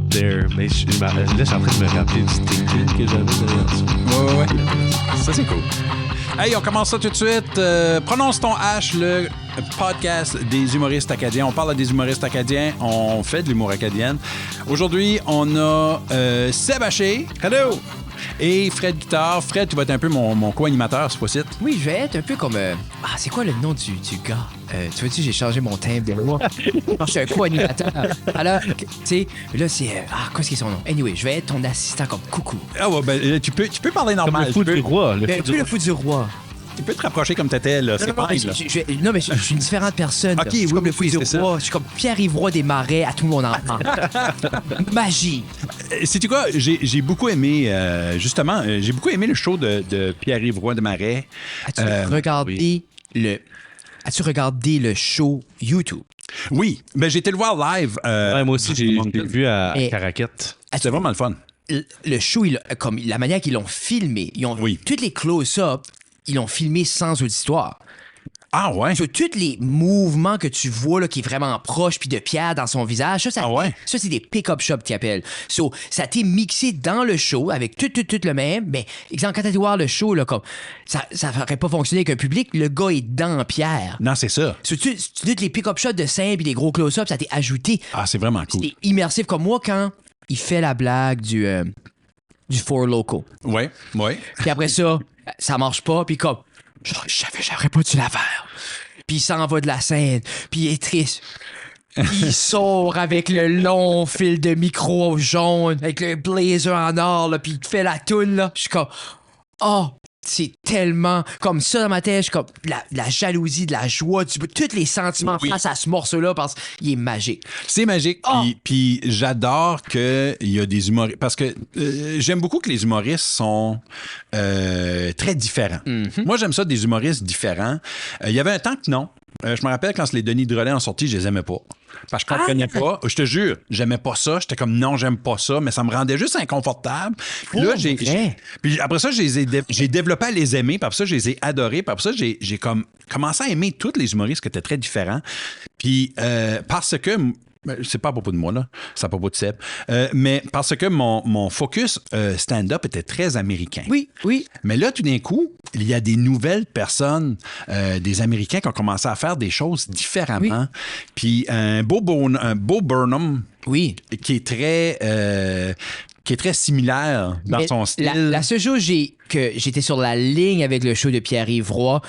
there. Mais là, je suis en train de me rappeler du ticket que j'avais derrière ça. Ouais. Ça, c'est cool. Hey, on commence ça tout de suite. Prononce ton H, le podcast des humoristes acadiens. On parle à des humoristes acadiens. On fait de l'humour acadienne. Aujourd'hui, on a Seb Haché. Hello! Et Fred Guitard. Fred, tu vas être un peu mon co-animateur, cette fois-ci. Oui, je vais être un peu comme... c'est quoi le nom du gars? Tu vois-tu, j'ai changé mon timbre de voix. Je suis un co-animateur. Alors, tu sais, là, c'est... qu'est-ce qui est son nom? Anyway, je vais être ton assistant comme coucou. Ah ouais, ben, tu peux parler normal. Comme le fou du roi. Le fou du roi. Tu peux te rapprocher comme t'étais, là. C'est pas mais là. je suis une différente personne. Ok, je suis oui, comme le fou oui, du c'est roi. Je suis comme Pierre-Yves Roy des Marais à tout le monde en parle. Magie. Sais-tu quoi? J'ai beaucoup aimé, justement, j'ai beaucoup aimé le show de Pierre-Yves Roy de Marais. As-tu regardé le show YouTube? Oui, ben j'ai été le voir live. Ouais, moi aussi, j'ai vu à Et- Caraquette. C'était vraiment le fun. Le show, comme la manière qu'ils l'ont filmé, Oui. toutes les close-up, ils l'ont filmé sans auditoire. Ah ouais? Sur tous les mouvements que tu vois là, qui est vraiment proche, puis de Pierre dans son visage, ça, Ah ouais? ça c'est des pick-up shots qu'ils appellent. So, ça a été mixé dans le show avec tout le même. Mais, exemple, quand t'as été voir le show, là, comme, ça n'aurait pas fonctionné avec un public, le gars est dans Pierre. Non, c'est ça. Sur toutes les pick-up shots de scène puis les gros close-ups, ça a été ajouté. Ah, c'est vraiment cool. C'était immersif comme moi quand il fait la blague du Four Loco. Ouais. Puis après ça marche pas, puis comme, je savais, j'aurais pas dû la faire. Puis il s'en va de la scène, puis il est triste. Il sort avec le long fil de micro jaune, avec le blazer en or, là, puis il fait la toune, là. Je suis comme, oh, c'est tellement comme ça dans ma tête. Je suis comme, la jalousie, de la joie, tous les sentiments face à ce morceau-là, parce qu'il est magique. C'est magique. Oh! Puis j'adore qu'il y a des humoristes. Parce que j'aime beaucoup que les humoristes sont très différents. Mm-hmm. Moi, j'aime ça, des humoristes différents. Il y avait un temps que non. Je me rappelle quand les Denis Drolet ont sorti, je les aimais pas. Parce que je comprenais pas. Je te jure, j'aimais pas ça. J'étais comme non, j'aime pas ça, mais ça me rendait juste inconfortable. Puis là, puis après ça, j'ai développé à les aimer. Puis après ça, je les ai adorés. Puis après ça, j'ai comme commencé à aimer tous les humoristes qui étaient très différents. Puis parce que c'est pas à propos de moi, là. C'est à propos de Seb. Mais parce que mon focus stand-up était très américain. Oui. Mais là, tout d'un coup, il y a des nouvelles personnes, des Américains qui ont commencé à faire des choses différemment. Puis un Bo Burnham, Oui. qui est très similaire dans Mais son style. La seule chose que j'étais sur la ligne avec le show de Pierre-Yves Roy,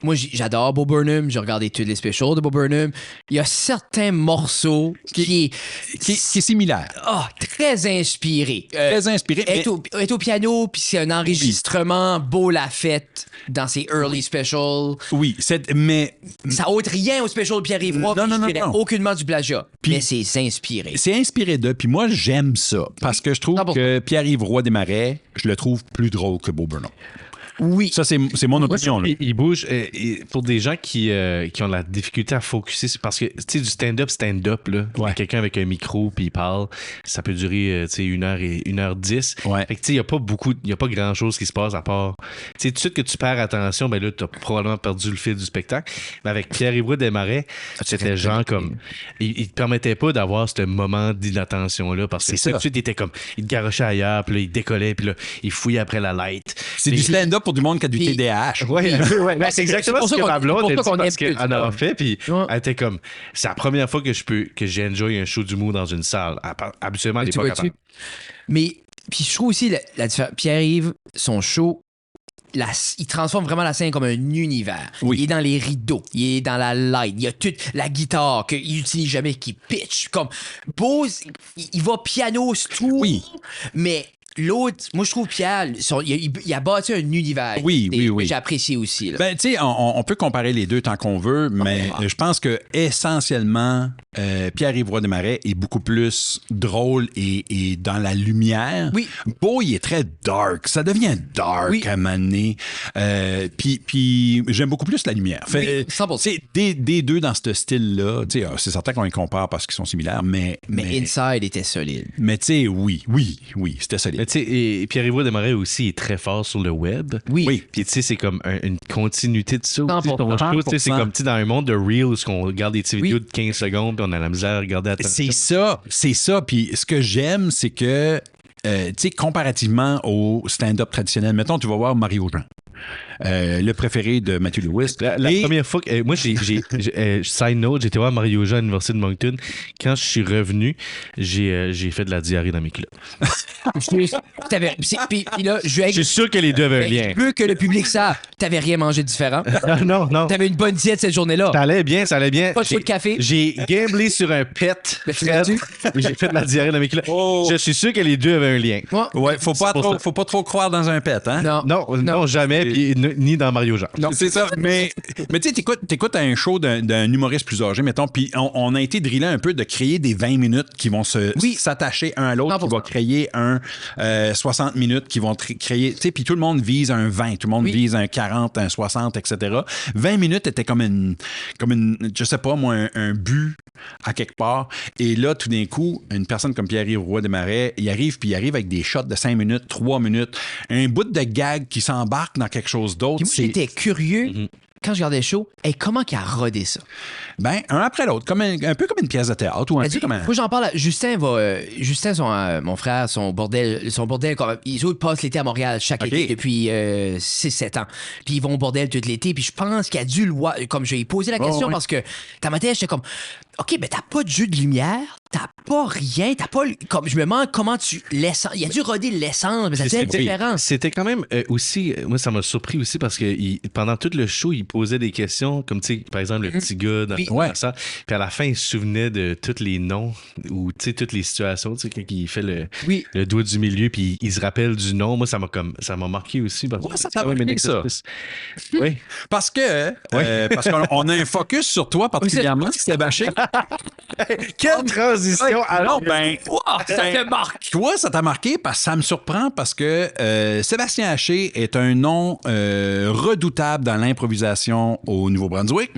moi j'adore Bo Burnham, j'ai regardé tous les specials de Bo Burnham. Il y a certains morceaux qui est similaire. très inspiré. Très inspiré. Est au piano, puis c'est un enregistrement Beau Lafette dans ses early specials. Oui, mais Ça ôte rien au special de Pierre-Yves Roy, Non, je dirais aucunement du plagiat. Puis- mais c'est inspiré. c'est inspiré d'eux. Puis moi, j'aime ça. Parce que je trouve 100%. que Pierre-Yves Roy des Marais, je le trouve plus drôle que Bo Burnham. Oui. Ça, c'est mon opinion. Là. Il bouge. Pour des gens qui ont la difficulté à focuser, c'est parce que, tu sais, du stand-up, là, Ouais. quelqu'un avec un micro puis il parle, ça peut durer, tu sais, 1h10. Ouais. Fait que, tu sais, il n'y a pas grand-chose qui se passe à part. Tu sais, tout de suite que tu perds attention, ben là, tu as probablement perdu le fil du spectacle. Mais avec Pierre-Yves Desmarais, c'était genre comme. Il te permettait pas d'avoir ce moment d'inattention-là parce que C'est ça. tout de suite, il était comme. Il te garochait ailleurs, puis là, il décollait, puis là, il fouillait après la light. C'est du stand-up pour du monde qui a du Puis- TDAH. Ouais, ben, c'est exactement C'est pour ce ça que qu'on- ma blonde c'est a pour ça dit qu'on parce aime qu'elle en a fait, puis Ouais. elle était comme, c'est la première fois que j'ai enjoy un show d'humour dans une salle. Habituellement, elle n'est Tu pas vois-tu? capable. Mais puis je trouve aussi la différence. Pierre-Yves, son show, il transforme vraiment la scène comme un univers. Oui. Il est dans les rideaux, il est dans la light, il y a toute la guitare qu'il utilise jamais, qui pitch. Comme Bose, il va piano, c'est tout. Oui. Mais l'autre, moi je trouve Pierre, il a bâti un univers. Oui, Et oui. J'ai apprécié aussi. Là. Ben, tu sais, on peut comparer les deux tant qu'on veut, mais je pense que essentiellement, Pierre-Yves Roy Desmarais est beaucoup plus drôle et dans la lumière. Oui. Beau, il est très dark. Ça devient dark Oui. à un moment donné. Puis j'aime beaucoup plus la lumière. Fait, Oui, 100%. tu sais, des deux dans ce style-là, tu sais, c'est certain qu'on les compare parce qu'ils sont similaires, mais Inside était solide. tu sais, oui, c'était solide. Mais tu sais, et Pierre-Yves Desmarais aussi est très fort sur le web. Oui. Puis tu sais, c'est comme une continuité de ça. 100%. Ton show, tu sais, c'est comme tu sais, dans un monde de Reels, où on regarde des petites vidéos de 15 secondes, puis on a la misère à regarder attention. C'est ça. Puis ce que j'aime, c'est que, tu sais, comparativement au stand-up traditionnel, mettons, tu vas voir Mario Jean. Le préféré de Matthew Lewis. La première fois que. Moi, side note, j'étais voir Mario Jean à l'Université de Moncton. Quand je suis revenu, j'ai fait de la diarrhée dans mes culottes. Puis là, je suis sûr que les deux avaient un lien. Je veux que le public sache. T'avais rien mangé de différent. Non. T'avais une bonne diète cette journée-là. Ça allait bien. Pas de café. J'ai gamblé sur un pet. J'ai fait de la diarrhée dans mes culottes. Oh. Je suis sûr que les deux avaient un lien. Ouais, faut pas trop croire dans un pet, hein? Non, jamais. Puis ni dans Mario Jean. Non, c'est ça. Mais tu sais, t'écoutes un show d'un humoriste plus âgé, mettons, puis on a été drillé un peu de créer des 20 minutes qui vont s'attacher un à l'autre, qui va créer un 60 minutes, qui vont créer, tu sais, puis tout le monde vise un 20, tout le monde vise un 40, un 60, etc. 20 minutes était comme une je sais pas moi, un but à quelque part. Et là, tout d'un coup, une personne comme Pierre-Yves Roy Desmarais, il arrive avec des shots de 5 minutes, 3 minutes, un bout de gag qui s'embarque dans quelque chose d'autre. Moi, j'étais curieux. Quand je regardais le show, comment qu'il a rodé ça? Ben, un après l'autre, un peu comme une pièce de théâtre. Ou un peu comme un... Moi, j'en parle à Justin. Justin, mon frère, son bordel, ils passent l'été à Montréal chaque été depuis 6-7 ans. Puis ils vont au bordel tout l'été. Puis je pense qu'il a dû le... Comme je lui ai posé la question parce que dans ma tête, j'étais comme... OK, ben t'as pas de jeu de lumière, t'as pas rien, t'as pas... Comme, je me demande comment tu... L'essence... Il a dû roder l'essence, mais ça fait une différence. C'était quand même aussi... Moi, ça m'a surpris aussi parce que pendant tout le show, il posait des questions, comme, tu sais, par exemple, le petit gars dans ça. Puis à la fin, il se souvenait de tous les noms ou, tu sais, toutes les situations, tu sais, quand il fait le doigt du milieu, puis il se rappelle du nom. Moi, ça m'a marqué aussi. Parce que ça t'a marqué, ça. Oui. Parce qu'on a un focus sur toi particulièrement, Sébastien. Quelle transition! Alors, ça te marque. Toi, ça t'a marqué parce que ça me surprend parce que Sébastien Haché est un nom redoutable dans l'improvisation au Nouveau-Brunswick.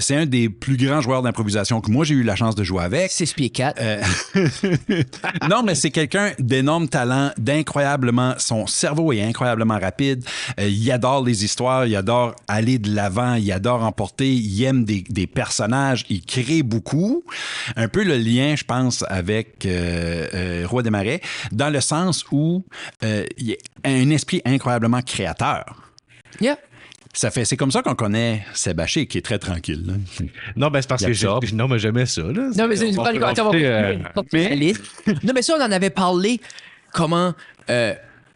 C'est un des plus grands joueurs d'improvisation que moi, j'ai eu la chance de jouer avec. 6 pieds 4. Non, mais c'est quelqu'un d'énorme talent, d'incroyablement... Son cerveau est incroyablement rapide. Il adore les histoires, il adore aller de l'avant, il adore emporter, il aime des personnages, il crée beaucoup. Un peu le lien, je pense, avec Roy Desmarais, dans le sens où il y a un esprit incroyablement créateur. Yeah. C'est comme ça qu'on connaît Sébastien, qui est très tranquille. Là. Non, ben c'est parce que non, mais j'aimais ça. Là. Non, mais c'est pas Non, mais ça, on en avait parlé. Comment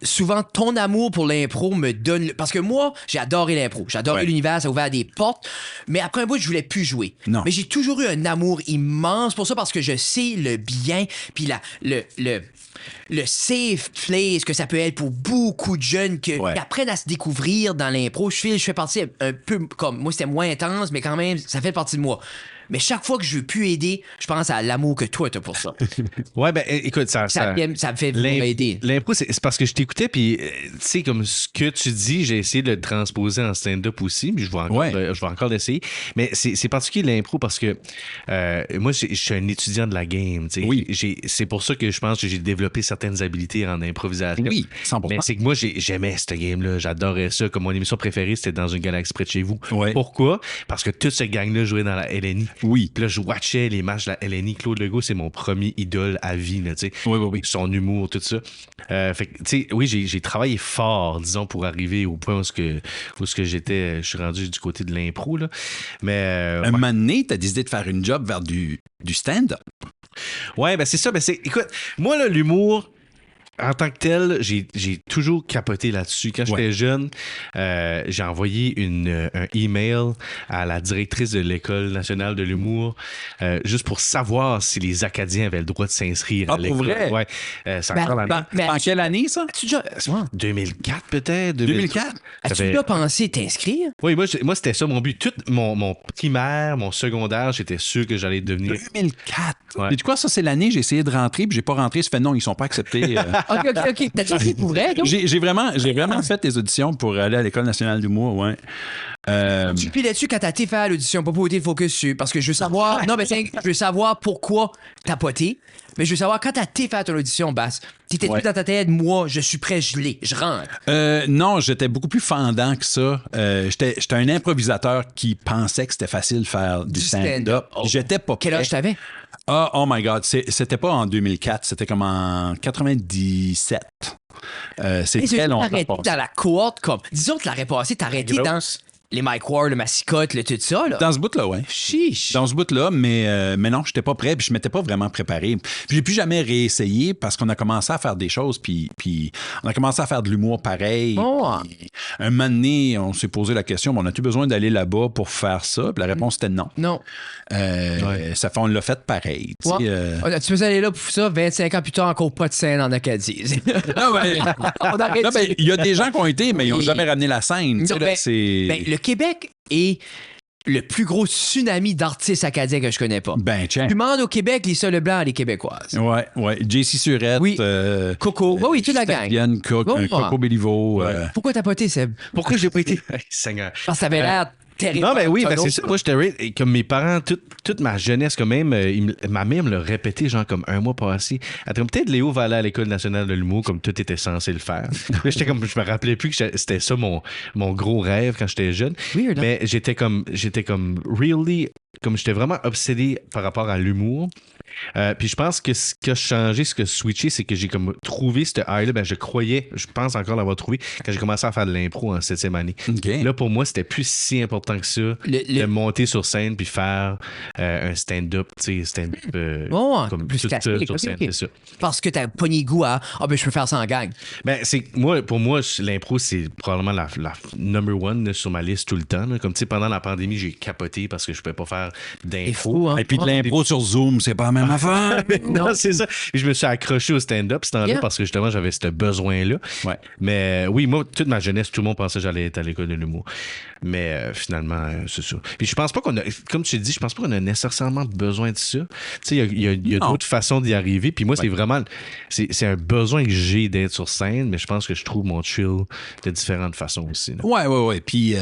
souvent ton amour pour l'impro me donne... Parce que moi, j'ai adoré l'impro. J'ai adoré l'univers, ça a ouvert des portes. Mais après un bout, je voulais plus jouer. Non. Mais j'ai toujours eu un amour immense pour ça parce que je sais le bien, puis le safe place que ça peut être pour beaucoup de jeunes qui apprennent à se découvrir dans l'impro. Je fais partie un peu comme... Moi, c'était moins intense, mais quand même, ça fait partie de moi. Mais chaque fois que je veux plus aider, je pense à l'amour que toi t'as pour ça. Ouais, ben écoute, ça me fait aider. L'impro, c'est parce que je t'écoutais, puis tu sais, comme ce que tu dis, j'ai essayé de le transposer en stand-up aussi, puis je vais encore l'essayer. Mais c'est particulier l'impro parce que moi, je suis un étudiant de la game. Oui. C'est pour ça que je pense que j'ai développé certaines habiletés en improvisation. Oui, 100%. Mais c'est que moi, j'aimais cette game-là. J'adorais ça. Comme mon émission préférée, c'était Dans une galaxie près de chez vous. Ouais. Pourquoi? Parce que toute cette gang-là jouait dans la LNI. Oui. Puis là, je watchais les matchs de la LNI. Claude Legault, c'est mon premier idole à vie, tu sais. Oui. Son humour, tout ça. Fait que, tu sais, oui, j'ai travaillé fort, disons, pour arriver au point où je suis rendu du côté de l'impro, là. Mais... un moment donné, t'as décidé de faire une job vers du stand-up. Ouais, ben c'est ça. Ben écoute, moi, là, l'humour... En tant que tel, j'ai toujours capoté là-dessus. Quand j'étais jeune, j'ai envoyé un email à la directrice de l'École nationale de l'humour juste pour savoir si les Acadiens avaient le droit de s'inscrire à l'école. Pour vrai? Ouais. En quelle année, ça? 2004, peut-être. 2004? As-tu déjà pensé t'inscrire? Oui, moi, c'était ça mon but. Tout mon primaire, mon secondaire, j'étais sûr que j'allais devenir... 2004? Ouais. Et tu quoi, ça, c'est l'année, j'ai essayé de rentrer, puis j'ai pas rentré. Ça fait non, ils sont pas acceptés. OK. T'as dit pour vrai, donc? J'ai vraiment fait des auditions pour aller à l'École nationale d'humour, ouais. Tu piles là-dessus quand t'as été faire l'audition, pas pour être focus dessus, parce que je veux savoir... Non, mais je veux savoir pourquoi t'as poté, mais je veux savoir quand t'as été faire ton audition, Bass, t'étais-tu dans ta tête, moi, je suis prêt, je rentre? Non, j'étais beaucoup plus fendant que ça. J'étais un improvisateur qui pensait que c'était facile de faire du stand-up. J'étais pas prêt. Quel âge t'avais? Oh my God, c'était pas en 2004, c'était comme en 97. C'est très longtemps. T'as arrêté dans la cohorte, comme... Disons que l'aurais passé, t'as arrêté dans... Les Mike Ward, le Massicotte, le tout ça, là. Dans ce bout-là, oui. Chiche. Dans ce bout-là, mais non, j'étais pas prêt, puis je m'étais pas vraiment préparé. Puis j'ai plus jamais réessayé parce qu'on a commencé à faire des choses, puis on a commencé à faire de l'humour pareil. Un moment donné, on s'est posé la question, on a-tu besoin d'aller là-bas pour faire ça? Puis la réponse était non. Non. Ça fait, on l'a fait pareil. Tu peux aller là pour ça, 25 ans plus tard, encore pas de scène en Acadie. Il y a des gens qui ont été, mais ils n'ont jamais ramené la scène. Le Québec est le plus gros tsunami d'artistes acadiens que je connais pas. Ben, tiens. Tu demandes au Québec, Lisa Leblanc, les Québécoises. Ouais. JC Surette. Oui. Coco. Oui, toute la gang. Coco Béliveau. Pourquoi t'as pas été, Seb? Pourquoi j'ai pas été? Seigneur. Parce que t'avais l'air terrible. Non, ben oui, c'est ça. Moi, j'étais comme mes parents, toute ma jeunesse, quand même, ma mère me l'a répété, genre, comme un mois passé. Elle était comme, peut-être Léo va aller à l'École nationale de l'humour, comme tout était censé le faire. Là, j'étais comme, je me rappelais plus que c'était ça mon gros rêve quand j'étais jeune. Weird, hein? Mais j'étais comme, really, comme j'étais vraiment obsédé par rapport à l'humour. Puis je pense que ce qui a changé, ce qui a switché, c'est que j'ai comme trouvé ce high-là. Ben, je pense encore l'avoir trouvé quand j'ai commencé à faire de l'impro en 7e année. Okay. Là, pour moi, c'était plus si important que ça de monter sur scène puis faire un stand-up, tu sais, stand-up comme plus classique, sur scène, c'est ça. Parce que t'as pogné goût à ben je peux faire ça en gang. Ben, pour moi, l'impro, c'est probablement la number one là, sur ma liste tout le temps. Là. Comme tu sais, pendant la pandémie, j'ai capoté parce que je pouvais pas faire d'impro. Hein? Et puis de l'impro sur Zoom, c'est pas la même affaire. Non, c'est ça. Et je me suis accroché au stand-up ce temps-là parce que justement, j'avais ce besoin-là. Ouais. Mais oui, moi, toute ma jeunesse, tout le monde pensait que j'allais être à l'école de l'humour. Mais finalement, c'est ça. Puis je pense pas qu'on a, comme tu l'as dit, je pense pas qu'on a nécessairement besoin de ça. Tu sais, il y a d'autres façons d'y arriver. Puis moi, c'est vraiment, c'est un besoin que j'ai d'être sur scène, mais je pense que je trouve mon chill de différentes façons aussi. Là. Ouais. Puis,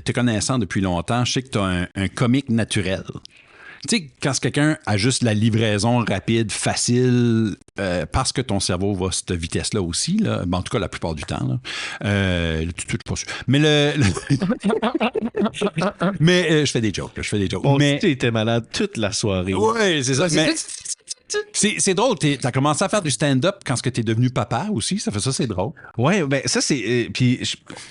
te connaissant depuis longtemps, je sais que tu as un comique naturel. Tu sais, quand quelqu'un a juste la livraison rapide, facile, parce que ton cerveau va à cette vitesse-là aussi, là, ben, en tout cas la plupart du temps. Là. Mais mais je fais des jokes. Mais tu étais malade toute la soirée. Oui, c'est ça. Mais c'est drôle, t'as commencé à faire du stand-up quand t'es devenu papa aussi, c'est drôle. Ouais, ben ça c'est puis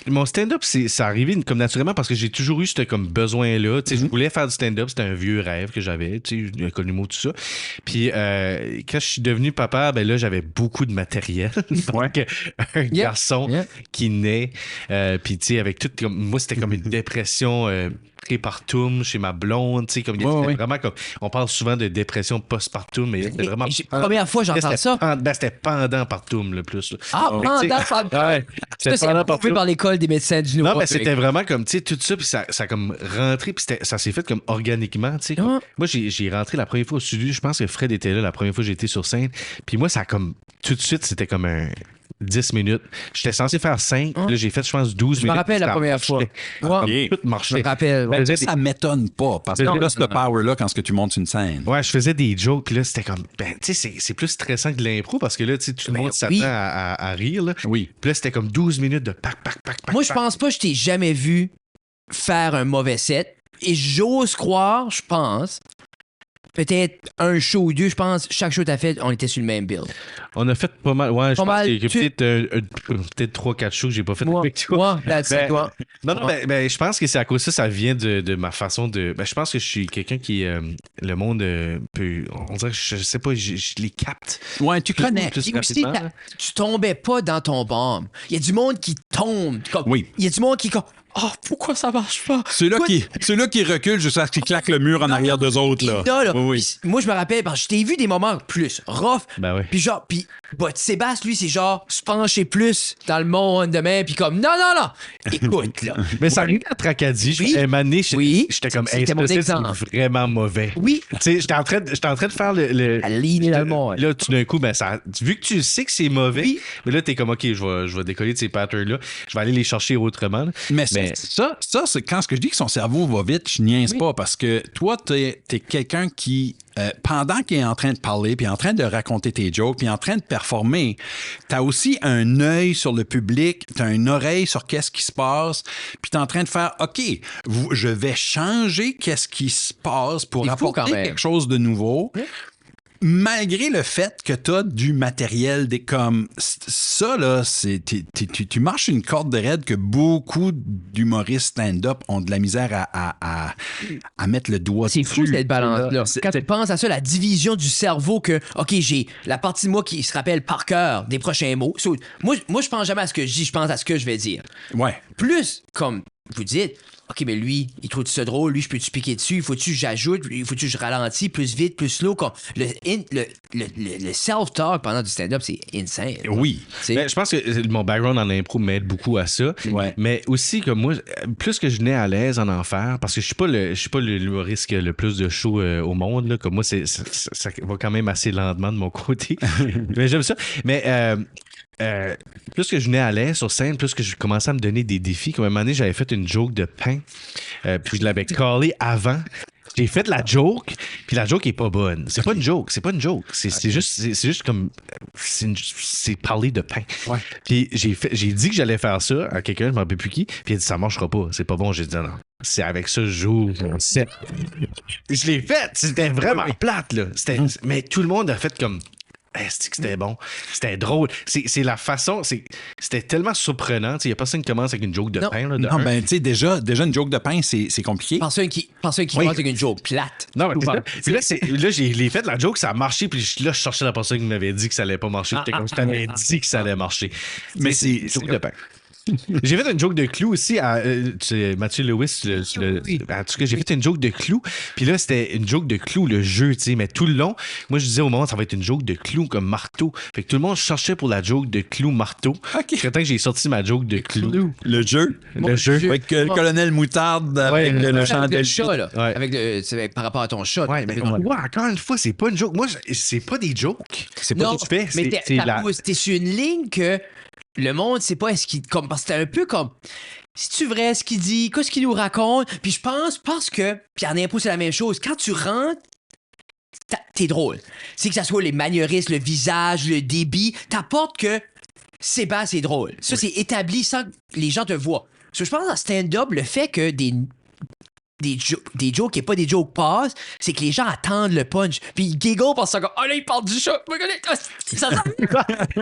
mon stand-up ça arrivé comme naturellement parce que j'ai toujours eu ce comme besoin là, tu sais, je voulais faire du stand-up, c'était un vieux rêve que j'avais, tu sais, l'école d'humour tout ça. Puis quand je suis devenu papa, ben là j'avais beaucoup de matériel. Donc un garçon qui naît puis tu sais avec tout comme moi c'était comme une dépression prépartum chez ma blonde, tu sais, comme vraiment comme on parle souvent de dépression postpartum, mais c'était vraiment première fois j'entends ça. C'était pendant partum le plus. Là. Pendant partum. Ouais. Ça c'est approuvé par l'école des médecins du Nouveau. Non, mais c'était vraiment comme tu sais tout ça puis ça comme rentré puis ça s'est fait comme organiquement, tu sais. Moi j'ai rentré la première fois au studio, je pense que Fred était là la première fois que j'ai été sur scène, puis moi ça comme tout de suite c'était comme un 10 minutes. J'étais censé faire 5. Là, j'ai fait, je pense, 12 minutes. Je me rappelle la première fois. Tout marchait. Je me rappelle. Ça m'étonne pas, parce que là, ce power-là, quand tu montes une scène. Ouais, je faisais des jokes, puis là, c'était comme, tu sais, c'est plus stressant que l'impro, parce que là, tu sais, tout le monde s'attend à rire, là. Oui. Puis là, c'était comme 12 minutes de pac. Moi, je pense pas que je t'ai jamais vu faire un mauvais set. Et j'ose croire, je pense, peut-être un show ou deux, je pense, chaque show que t'as fait, on était sur le même build. On a fait pas mal. Ouais, je pense qu'il y a peut-être 3-4 shows que j'ai pas fait avec toi. Toi. Non, je pense que c'est à cause de ça vient de ma façon de. Ben, je pense que je suis quelqu'un qui. Le monde peut. On dirait que je sais pas, je les capte. Ouais, tu connais. Puis aussi, tu tombais pas dans ton bombe. Il y a du monde qui tombent. Comme, Oui. Il y a du monde qui est comme, oh, pourquoi ça marche pas? Ceux-là qui reculent jusqu'à ce qu'ils claquent le mur en arrière d'eux autres, là. Là, Oui, oui. moi, je me rappelle, parce que je t'ai vu des moments plus rough. Ben oui. Puis genre, Sébastien, lui, c'est genre se pencher plus dans le monde demain, puis comme, non. Écoute, là. Mais ça arrive à Tracadie. Oui. Un moment donné, Oui. j'étais comme, C'était mon c'est exemple. vraiment mauvais. Oui. Tu sais, j'étais en train de faire le À ligner dans le monde. Là, tout d'un coup, ben, vu que tu sais que c'est mauvais, Oui. mais là, t'es comme, OK, je vais décoller de ces patterns-là. Je vais aller les chercher autrement. là. Mais ça, c'est quand ce que je dis que son cerveau va vite, je niaise pas parce que toi, t'es quelqu'un qui, pendant qu'il est en train de parler, puis en train de raconter tes jokes, puis en train de performer, t'as aussi un œil sur le public, t'as une oreille sur qu'est-ce qui se passe, puis t'es en train de faire, OK, je vais changer qu'est-ce qui se passe pour Il faut quand apporter même. quelque chose de nouveau. Malgré le fait que tu as du matériel comme ça, là, tu marches une corde de raide que beaucoup d'humoristes stand-up ont de la misère à mettre le doigt C'est dessus. fou cette balance-là. Quand tu penses à ça, la division du cerveau que, OK, j'ai la partie de moi qui se rappelle par cœur des prochains mots. So, moi, je pense jamais à ce que je dis, je pense à ce que je vais dire. Ouais. Plus, comme vous dites, OK, mais lui, il trouve ça drôle, lui, je peux-tu piquer dessus, il faut-tu que j'ajoute, il faut-tu que je ralentis, plus vite, plus slow. Comme le self-talk pendant du stand-up, c'est insane. Oui. Ben, je pense que mon background en impro m'aide beaucoup à ça. Ouais. Mais aussi, comme moi, plus que je venais à l'aise en enfer, parce que je suis pas l'humoriste qui a le plus de show au monde. Là, comme moi, ça va quand même assez lentement de mon côté. Mais j'aime ça. Mais plus que je venais à l'aise sur scène, plus que je commençais à me donner des défis. Comme à un moment donné, j'avais fait une joke de pain, puis je l'avais callé avant. J'ai fait la joke, puis la joke est pas bonne. C'est pas une joke, c'est juste comme c'est parler de pain. Ouais. Puis j'ai dit que j'allais faire ça à quelqu'un, je m'en rappelle plus qui, puis il a dit ça marchera pas, c'est pas bon. J'ai dit non. C'est avec ça, je joue mon set. Je l'ai fait, c'était vraiment plate là. Mais tout le monde a fait comme est-ce que c'était bon? C'était drôle. C'est la façon. C'était tellement surprenant. Il n'y a personne qui commence avec une joke de pain. Là, Non, ben, tu sais, déjà, une joke de pain, c'est compliqué. Personne qui commence avec une joke plate. Non, mais puis là, j'ai fait la joke, ça a marché, puis là, je cherchais la personne qui m'avait dit que ça allait pas marcher. J'étais comme je t'avais dit que ça allait marcher. Mais c'est une joke de pain. J'ai fait une joke de clou aussi à Mathieu Lewis. En tout cas, j'ai fait une joke de clou. Puis là, c'était une joke de clou, le jeu, tu sais. Mais tout le long, moi, je disais au moment, ça va être une joke de clou comme marteau. Fait que tout le monde cherchait pour la joke de clou marteau. Jusqu'à temps que j'ai sorti ma joke de clou. Le jeu. Le jeu. Avec le colonel Moutarde, avec le chant Avec de le chat, là. Ouais. C'est par rapport à ton chat. Ouais, mais encore une fois, c'est pas une joke. Moi, c'est pas des jokes. C'est pas Non, ce que tu fais. mais C'est t'es sur une ligne que le monde sait pas est-ce qu'il comme parce que c'est un peu comme c'est-tu vrai ce qu'il dit, qu'est-ce qu'il nous raconte, puis je pense parce que puis en impro c'est la même chose, quand tu rentres t'es drôle, c'est que ça soit les manierismes, le visage, le débit, t'apportes que Sébastien c'est drôle, ça c'est établi sans que les gens te voient. So, je pense en stand-up le fait que des jokes et pas des jokes passent, c'est que les gens attendent le punch. Puis ils giggle parce que oh là, il parle du chat.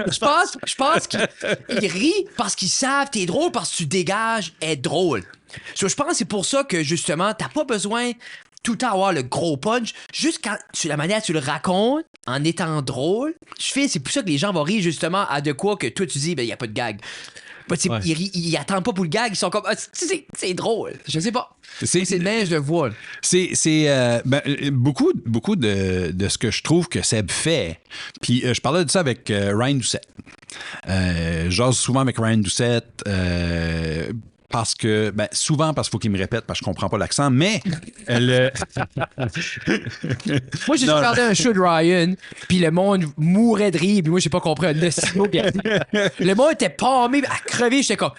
Je pense qu'ils rient parce qu'ils savent t'es drôle parce que tu dégages être drôle. So, je pense que c'est pour ça que justement, t'as pas besoin tout le temps avoir le gros punch. Juste quand la manière tu le racontes en étant drôle, c'est pour ça que les gens vont rire justement à de quoi que toi tu dis, ben il y a pas de gag. Ouais. Ils attendent pas pour le gag, ils sont comme c'est drôle. Je sais pas. C'est le neige, je le vois. Beaucoup de ce que je trouve que Seb fait. Puis je parlais de ça avec Ryan Doucette. J'ose souvent avec Ryan Doucette. Parce que, souvent parce qu'il faut qu'il me répète, parce que je comprends pas l'accent, mais Moi, j'ai regardé un show de Ryan, puis le monde mourait de rire, puis moi, j'ai pas compris un mot. Le monde était pâmé à crever, j'étais comme,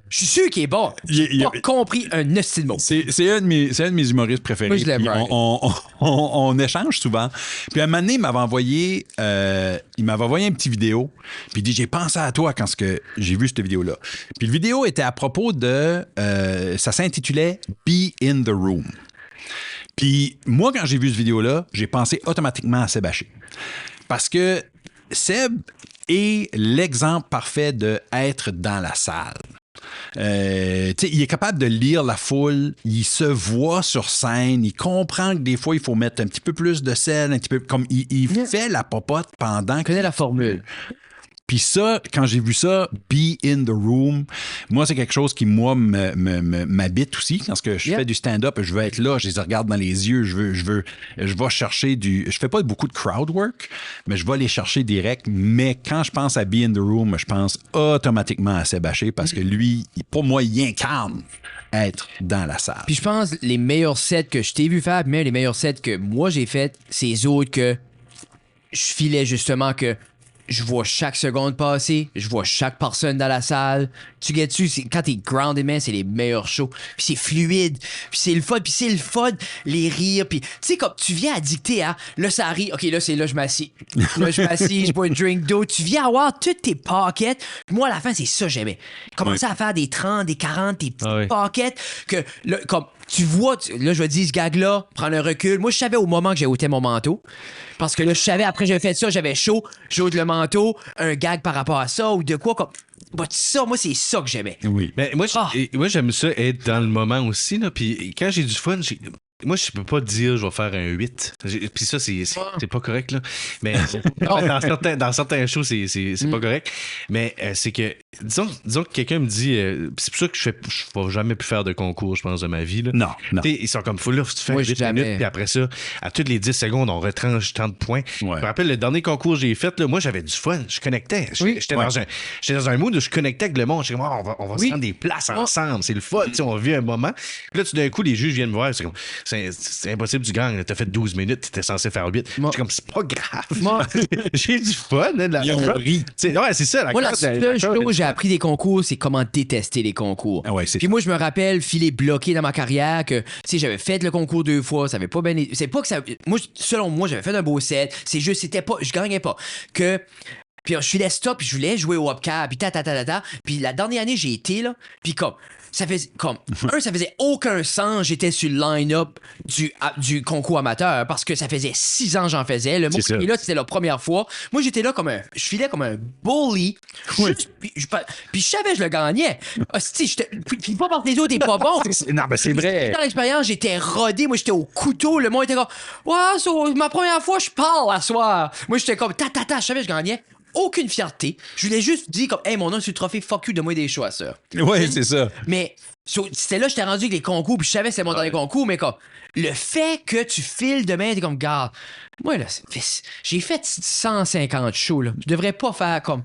je suis sûr qu'il est bon. J'ai pas compris un hostie de mot. C'est un de mes humoristes préférés. Moi, je l'aime, Ryan. On échange souvent. Puis à un moment donné, il m'avait envoyé une petite vidéo, puis il dit, j'ai pensé à toi quand j'ai vu cette vidéo-là. Puis la vidéo était à propos de ça s'intitulait Be in the Room. Puis moi, quand j'ai vu cette vidéo-là, j'ai pensé automatiquement à Seb Haché. Parce que Seb est l'exemple parfait d'être dans la salle. Il est capable de lire la foule, il se voit sur scène, il comprend que des fois, il faut mettre un petit peu plus de sel, un petit peu comme il fait la popote pendant Il connaît la formule. Puis ça, quand j'ai vu ça, be in the room, moi, c'est quelque chose qui, moi, m'habite aussi. Quand je fais du stand-up, je veux être là, je les regarde dans les yeux, je vais chercher je fais pas beaucoup de crowd work, mais je vais les chercher direct. Mais quand je pense à be in the room, je pense automatiquement à Sébastien parce que lui, pour moi, il incarne être dans la salle. Puis je pense les meilleurs sets que je t'ai vu faire, même les meilleurs sets que moi j'ai fait, c'est les autres que je filais justement que je vois chaque seconde passer, je vois chaque personne dans la salle. Tu guettes-tu, quand t'es grounded, man, c'est les meilleurs shows. Puis c'est fluide, puis c'est le fun, les rires, puis tu sais, comme tu viens addicter à, là ça rit, ok, là c'est là je m'assis. Là je m'assis, je bois une drink d'eau. Tu viens avoir toutes tes pockets. Puis moi, à la fin, c'est ça que j'aimais. Commencer à faire des 30, des 40, des petites pockets que, là, comme tu vois, là, je vais dire ce gag-là, prendre un recul. Moi, je savais au moment que j'ai ôté mon manteau. Parce que là, je savais, après, j'avais fait ça, j'avais chaud, j'ôte le manteau, un gag par rapport à ça ou de quoi. Comme... Bah, ça, moi, c'est ça que j'aimais. Oui. Mais moi, j'aime ça être dans le moment aussi. Là, puis quand j'ai du fun, moi, je peux pas dire je vais faire un 8. Puis ça, c'est pas correct, là. Mais dans certains shows, c'est pas correct. Mais c'est que, disons que quelqu'un me dit, c'est pour ça que je vais jamais plus faire de concours, je pense, de ma vie. Là. Non. Ils sont comme, faut là, tu fais 8 minutes, puis après ça, à toutes les 10 secondes, on retranche tant de points. Ouais. Je me rappelle, le dernier concours que j'ai fait, là, moi, j'avais du fun. Je connectais. J'étais dans un mood où je connectais avec le monde. Je suis comme, on va se rendre des places ensemble. C'est le fun. On vit un moment. Puis là, tout d'un coup, les juges viennent me voir. C'est comme, c'est impossible, du gang. T'as fait 12 minutes, t'étais censé faire 8. Je suis comme, c'est pas grave. J'ai du fun. Ils ont ri. Ouais, c'est ça. Moi, la seule chose que j'ai appris des concours, c'est comment détester les concours. Ah ouais, puis moi, je me rappelle, filer bloqué dans ma carrière, que, tu sais, j'avais fait le concours 2 fois, ça avait pas bien. C'est pas que ça. Moi, selon moi, j'avais fait un beau set. C'est juste, c'était pas. Je gagnais pas. Puis je filais stop, puis je voulais jouer au Hopcar, puis Puis la dernière année, j'ai été là, puis ça faisait aucun sens, j'étais sur le line-up du concours amateur parce que ça faisait 6 ans que j'en faisais. Le mot qui est là, c'était la première fois. Moi, j'étais là je filais comme un bully. Puis je savais que je le gagnais. Puis pas parce que les autres étaient pas bons. Non, ben c'est vrai. Dans l'expérience, j'étais rodé. Moi, j'étais au couteau. Le monde était comme, ouais, c'est ma première fois, je parle à soir. Moi, j'étais comme, je savais que je gagnais. Aucune fierté. Je voulais juste dire comme, hey, mon nom sur le trophée, fuck you, donne-moi des choix, ça. Oui, c'est ça. Mais c'était là, j'étais rendu avec les concours, puis je savais que c'était mon dernier concours, mais comme, le fait que tu files demain, t'es comme, garde, moi, là, j'ai fait 150 shows, là. Je devrais pas faire comme.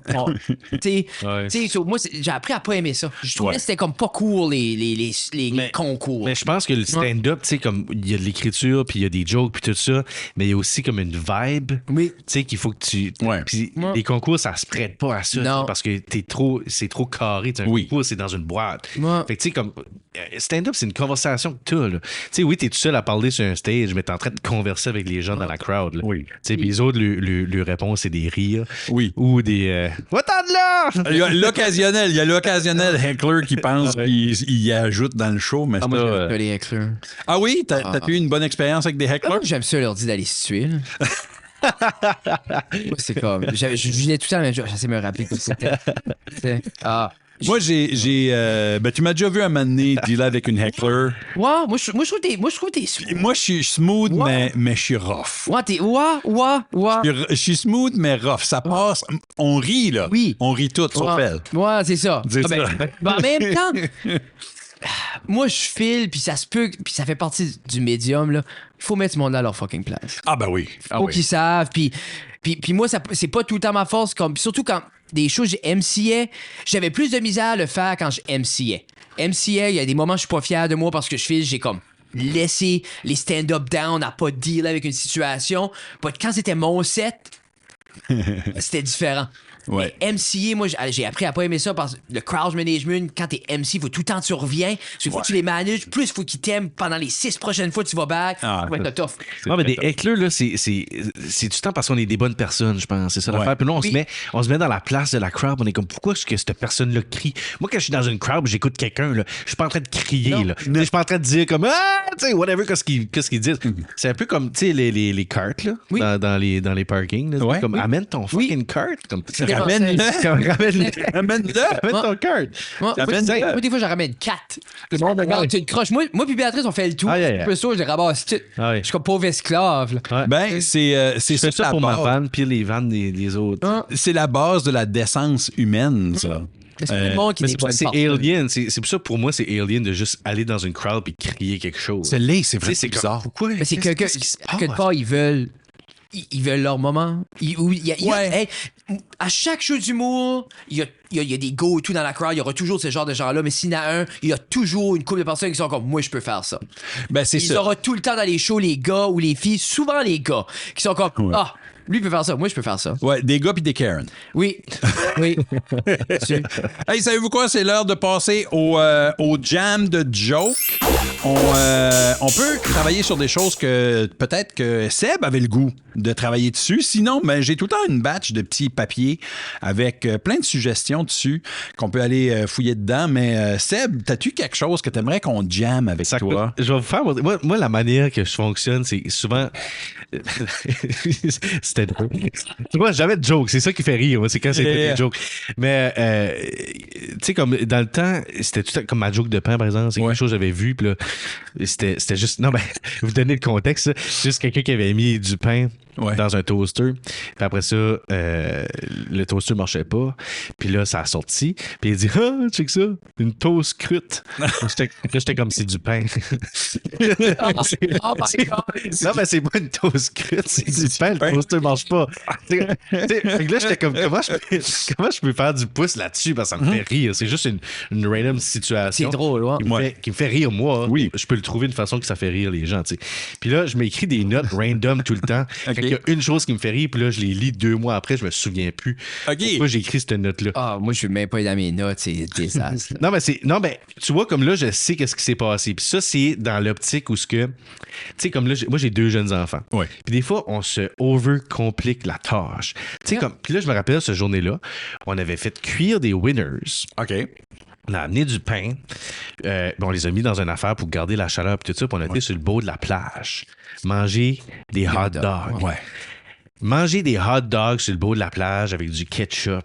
Tu sais, moi, j'ai appris à pas aimer ça. Je trouvais que c'était comme pas cool, les concours. Mais je pense que le stand-up, tu sais, comme, il y a de l'écriture, puis il y a des jokes, puis tout ça, mais il y a aussi comme une vibe. Oui. Tu sais, qu'il faut que tu. Puis les concours, ça se prête pas à ça, parce que c'est trop carré. Un concours, c'est dans une boîte. Fait que, tu sais, comme. Stand-up, c'est une conversation que t'as, là. Tu sais, oui, t'es tout seul à parler sur un stage, mais t'es en train de converser avec les gens dans la crowd, là. Oui. Tu sais, puis les autres, le réponse, c'est des rires. Oui. Ou des. Va-t'en de là! Il y a l'occasionnel heckler qui pense qu'il y ajoute dans le show, mais moi, j'aime pas les hecklers. Ah oui? T'as eu une bonne expérience avec des hecklers? J'aime ça leur dire d'aller se tuer, là. Moi, c'est comme. Je disais tout le temps, mais j'essaie de me rappeler que c'était. Moi, tu m'as déjà vu un moment donné dealer avec une heckler. Ouais, moi, je trouve que t'es smooth. Moi, je suis smooth, mais je suis rough. Ouais, Je suis smooth, mais rough. Ça passe. On rit, là. Oui. On rit tout, sur pelle. Ouais, c'est ça. En même temps, moi, je file, puis ça se peut, puis ça fait partie du médium, là. Il faut mettre ce monde-là à leur fucking place. Ah, ben oui. Faut qu'ils savent, puis moi, c'est pas tout le temps ma force, surtout quand des choses, j'ai MCA, j'avais plus de misère à le faire quand je MCA. MCA, il y a des moments où je suis pas fier de moi parce que je file, j'ai comme laissé les stand-up down à pas deal avec une situation. Quand c'était mon set, c'était différent. Ouais. Mais MCA, moi, j'ai appris à pas aimer ça parce que le crowd management, quand t'es MC, il faut tout le temps que tu reviens. Il faut que tu les manages. Plus, il faut qu'ils t'aiment pendant les 6 prochaines fois que tu vas back. Ça va être tough. Non, mais des hecklers, là, c'est du temps parce qu'on est des bonnes personnes, je pense. C'est ça l'affaire. Puis là, on se met dans la place de la crowd. On est comme, pourquoi est-ce que cette personne-là crie? Moi, quand je suis dans une crowd, j'écoute quelqu'un, là, je suis pas en train de crier, là. Je suis pas en train de dire comme, tu sais, whatever, qu'est-ce qu'ils disent. C'est un peu comme, tu sais, les cartes, là, dans les parkings. Là, comme, amène ton fucking cart. Comme, Ramène-le. Ramène-le. Ramène-le. Ramène ton cart. Moi, des fois, j'en ramène 4. Le monde regarde, tu une croche. Moi puis Béatrice, on fait le tout. Aïe. Un peu ça, je les ramasse tout. Ah oui. Je suis comme pauvre esclave. Là. Ouais. Ben, c'est Je fais ça la pour ma base. vanne, puis les vannes des autres. Hein? C'est la base de la décence humaine, ça. Mais c'est le monde qui Mais n'est c'est pour pas ça que c'est Alien. C'est pour ça, pour moi, c'est Alien de juste aller dans une crowd puis crier quelque chose. C'est laid, c'est Tu vrai, sais, c'est bizarre. Pourquoi? Mais c'est quelqu'un. Qu'est-ce qui se Quelque passe? part, ils veulent leur moment. Ouais. Hey, à chaque show d'humour, il y a des go et tout dans la crowd. Il y aura toujours ce genre de gens-là. Mais s'il y en a un, il y a toujours une couple de personnes qui sont comme moi, je peux faire ça. Ben, c'est Il y ça. aura tout le temps dans les shows les gars ou les filles, souvent les gars, qui sont comme Ouais. ah, lui peut faire ça, moi je peux faire ça. Ouais, des gars puis des Karen. Oui. Oui. Hey, savez-vous quoi? C'est l'heure de passer au jam de joke. On peut travailler sur des choses que peut-être que Seb avait le goût de travailler dessus. Sinon, ben, j'ai tout le temps une batch de petits papiers avec plein de suggestions dessus qu'on peut aller fouiller dedans. Mais Seb, t'as-tu quelque chose que t'aimerais qu'on jamme avec Ça toi? coûte- Je vais vous faire. Moi, la manière que je fonctionne, c'est souvent. C'était drôle. Moi, j'avais de jokes. C'est ça qui fait rire. Moi, c'est quand c'était Yeah. des jokes. Mais, tu sais, comme dans le temps, c'était tout comme ma joke de pain, par exemple. C'est Ouais. quelque chose que j'avais vu. Puis là, c'était juste. Non, ben, vous donnez le contexte. Là. C'est juste quelqu'un qui avait mis du pain. Ouais. Dans un toaster. Puis après ça, le toaster marchait pas. Puis là, ça a sorti. Puis il dit ah, check ça, une toast crute. J'étais comme c'est du pain. Oh my God. Non, mais c'est pas une toast crute, c'est du pain. Le toaster marche pas. Fait que là, j'étais comme comment je peux faire du pouce là-dessus? Parce que ça me fait rire. C'est juste une random situation. C'est drôle, ouais. Qui me fait rire, moi. Oui. Je peux le trouver d'une façon que ça fait rire les gens, tu sais. Puis là, je m'écris des notes random tout le temps. Ok. Il y a une chose qui me fait rire, puis là, je les lis 2 mois après, je me souviens plus. OK. Pourquoi j'ai écrit cette note-là? Ah, moi je suis même pas dans mes notes, c'est désastre. Non, mais tu vois, comme là, je sais qu'est-ce qui s'est passé. Puis ça, c'est dans l'optique où ce que. Tu sais, comme là, moi, j'ai 2 jeunes enfants. Ouais. Puis des fois, on se overcomplique la tâche. Tu sais, comme. Puis là, je me rappelle, cette journée-là, on avait fait cuire des winners. OK. On a amené du pain. On les a mis dans une affaire pour garder la chaleur et tout ça. Puis on a été sur le bord de la plage. Manger des hot dogs. Ouais. Manger des hot dogs sur le bord de la plage avec du ketchup,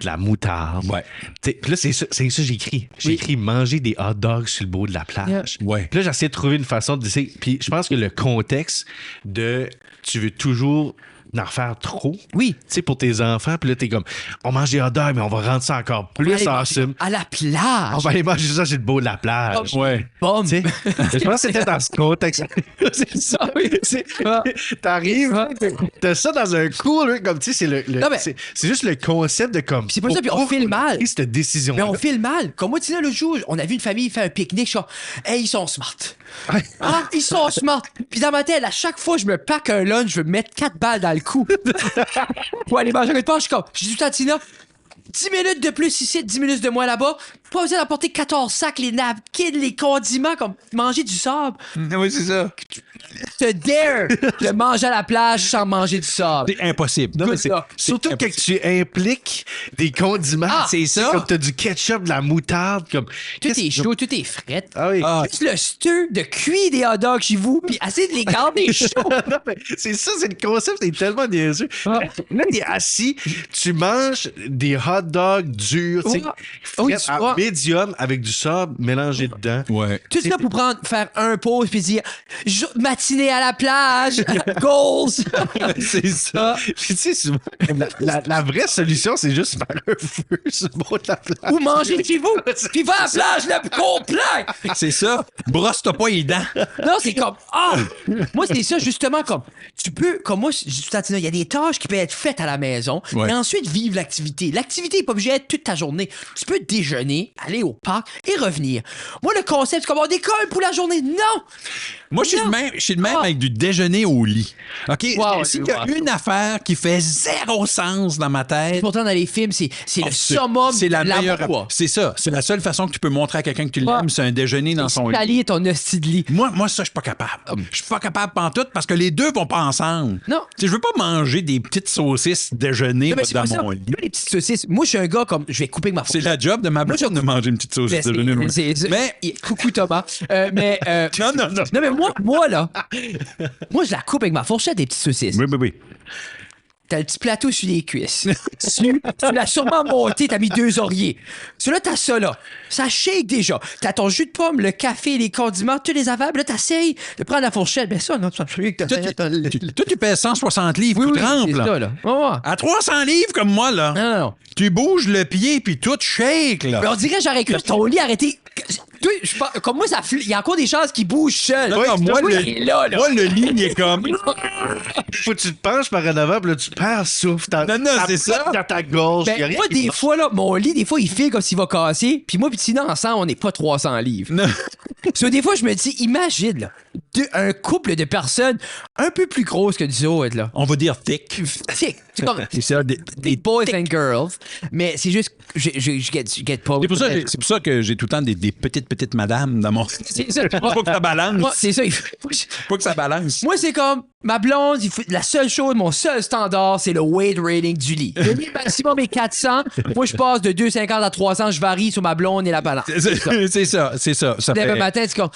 de la moutarde. Ouais. Puis là, c'est ça que j'ai écrit. J'ai Oui. écrit manger des hot dogs sur le bord de la plage. Ouais. Puis là, j'ai essayé de trouver une façon de dire. Puis je pense que le contexte de tu veux toujours en faire trop. Oui. Tu sais, pour tes enfants. Puis là, t'es comme, on mange des hot dogs, mais on va rendre ça encore plus Allez, awesome. à la plage. On va aller manger ça sur le bord de la plage. Ouais. Boum. Tu sais, je pense que c'était dans ce contexte. C'est ça, oui. Ah. T'arrives, t'as ça dans un cooler, comme tu sais, c'est Non, mais- c'est juste le concept de comme. c'est pas ça, puis on file mal. pris cette décision. Mais on file mal. Comme moi, tu sais, le jour, on a vu une famille faire un pique-nique. Je suis comme, hey, ils sont smart. Ah, ils sont smart. Puis dans ma tête, à chaque fois, je me pack un lunch, je veux me mettre 4 balles dans le cou. Pour aller manger quelque part, je suis comme, je dis tout à Tina, 10 minutes de plus ici, 10 minutes de moins là-bas. Pas besoin d'apporter 14 sacs, les napkins, les condiments, comme manger du sable. Oui, c'est ça. Te dare de manger à la plage sans manger du sable. C'est impossible. Non, mais Good c'est- luck. surtout quand tu impliques des condiments. Ah, c'est ça. Comme t'as du ketchup, de la moutarde, comme. Tout est chaud, tout est fret. Ah oui. Ah, Juste le stir de cuire des hot dogs chez vous, puis essayer de les garder chauds. Non, mais c'est ça, c'est le concept, c'est tellement niaiseux. Ah. Là, t'es assis, tu manges des hot dogs durs, tu sais, Ouais. Oui, frites tu à vois. médium avec du sable mélangé dedans. ouais. Tout ça pour faire un pause puis dire matinée à la plage, goals. C'est ça. Puis tu sais, souvent, la vraie solution, c'est juste faire un feu sur le bord de la plage. Ou manger chez vous, puis va à la plage le complet. C'est ça. Brosse-toi pas les dents. Non, c'est comme moi c'est ça justement comme tu peux comme moi je dis tout à Tina, il y a des tâches qui peuvent être faites à la maison, Ouais. et ensuite vivre l'activité. L'activité n'est pas obligée d'être toute ta journée. Tu peux déjeuner, aller au parc et revenir. Moi le concept c'est comme on décolle pour la journée. Non. Moi, je suis le même Ah. avec du déjeuner au lit. OK? Wow, S'il y a une affaire qui fait zéro sens dans ma tête. Pourtant dans les films c'est le summum C'est la de meilleure. l'amour. C'est ça. C'est la seule façon que tu peux montrer à quelqu'un que tu l'aimes, Ouais. c'est un déjeuner dans son lit. Talier ton hostie de lit. Moi, ça, je suis pas capable. Je suis pas capable pantoute parce que les deux vont pas ensemble. Non. Tu sais, je veux pas manger des petites saucisses déjeuner Non, mais c'est dans pas ça. mon lit. Pas les petites saucisses. Moi, je suis un gars comme. Je vais couper avec ma C'est fourchette. la job de ma blonde de manger une petite saucisse Mais déjeuner. moi. mais. Coucou Thomas. Mais. Non, non, non. Non, mais moi, là. Moi, je la coupe avec ma fourchette, des petites saucisses. Oui, oui, oui. t'as le petit plateau sur les cuisses. tu l'as sûrement monté, t'as mis 2 oreillers. Là, t'as ça, là. Ça shake déjà. T'as ton jus de pomme, le café, les condiments, tous les affaires. Là, t'essayes de prendre la fourchette. Ben ça, non, tu Toi, tu pèses 160 livres, tu trempes, c'est là. ça, là. Ouais. À 300 livres comme moi, là. Non. Tu bouges le pied, puis tout shake, là. Mais on dirait, j'aurais cru ton lit arrêté. Toi, comme moi, il y a encore des chances qu'il bouge seul. Non, moi, il est là. moi, le lit, il est comme... Faut que tu te penches par en avant, puis là, tu perds souffle. Non, c'est ça. Dans ta gorge. Y a Ben, rien moi, qui des fois, là, mon lit, des fois, il file comme s'il va casser. Puis moi, puis Tina, ensemble, on n'est pas 300 livres. Non. So, des fois, je me dis, imagine, là, un couple de personnes un peu plus grosses que nous autres, là. On va dire thick. C'est comme C'est ça, des boys and girls. Mais c'est juste, je get pas. C'est pour ça que j'ai tout le temps des petites madames dans mon... C'est ça. Faut que ça balance. Moi, c'est ça. Faut que ça balance. Moi, c'est comme ma blonde, la seule chose, mon seul standard, c'est le weight rating du lit. Le lit maximum est 400. Moi, je passe de 250 à 300, je varie sur ma blonde et la balance. C'est ça. Ça Lève fait... un matin, c'est comme.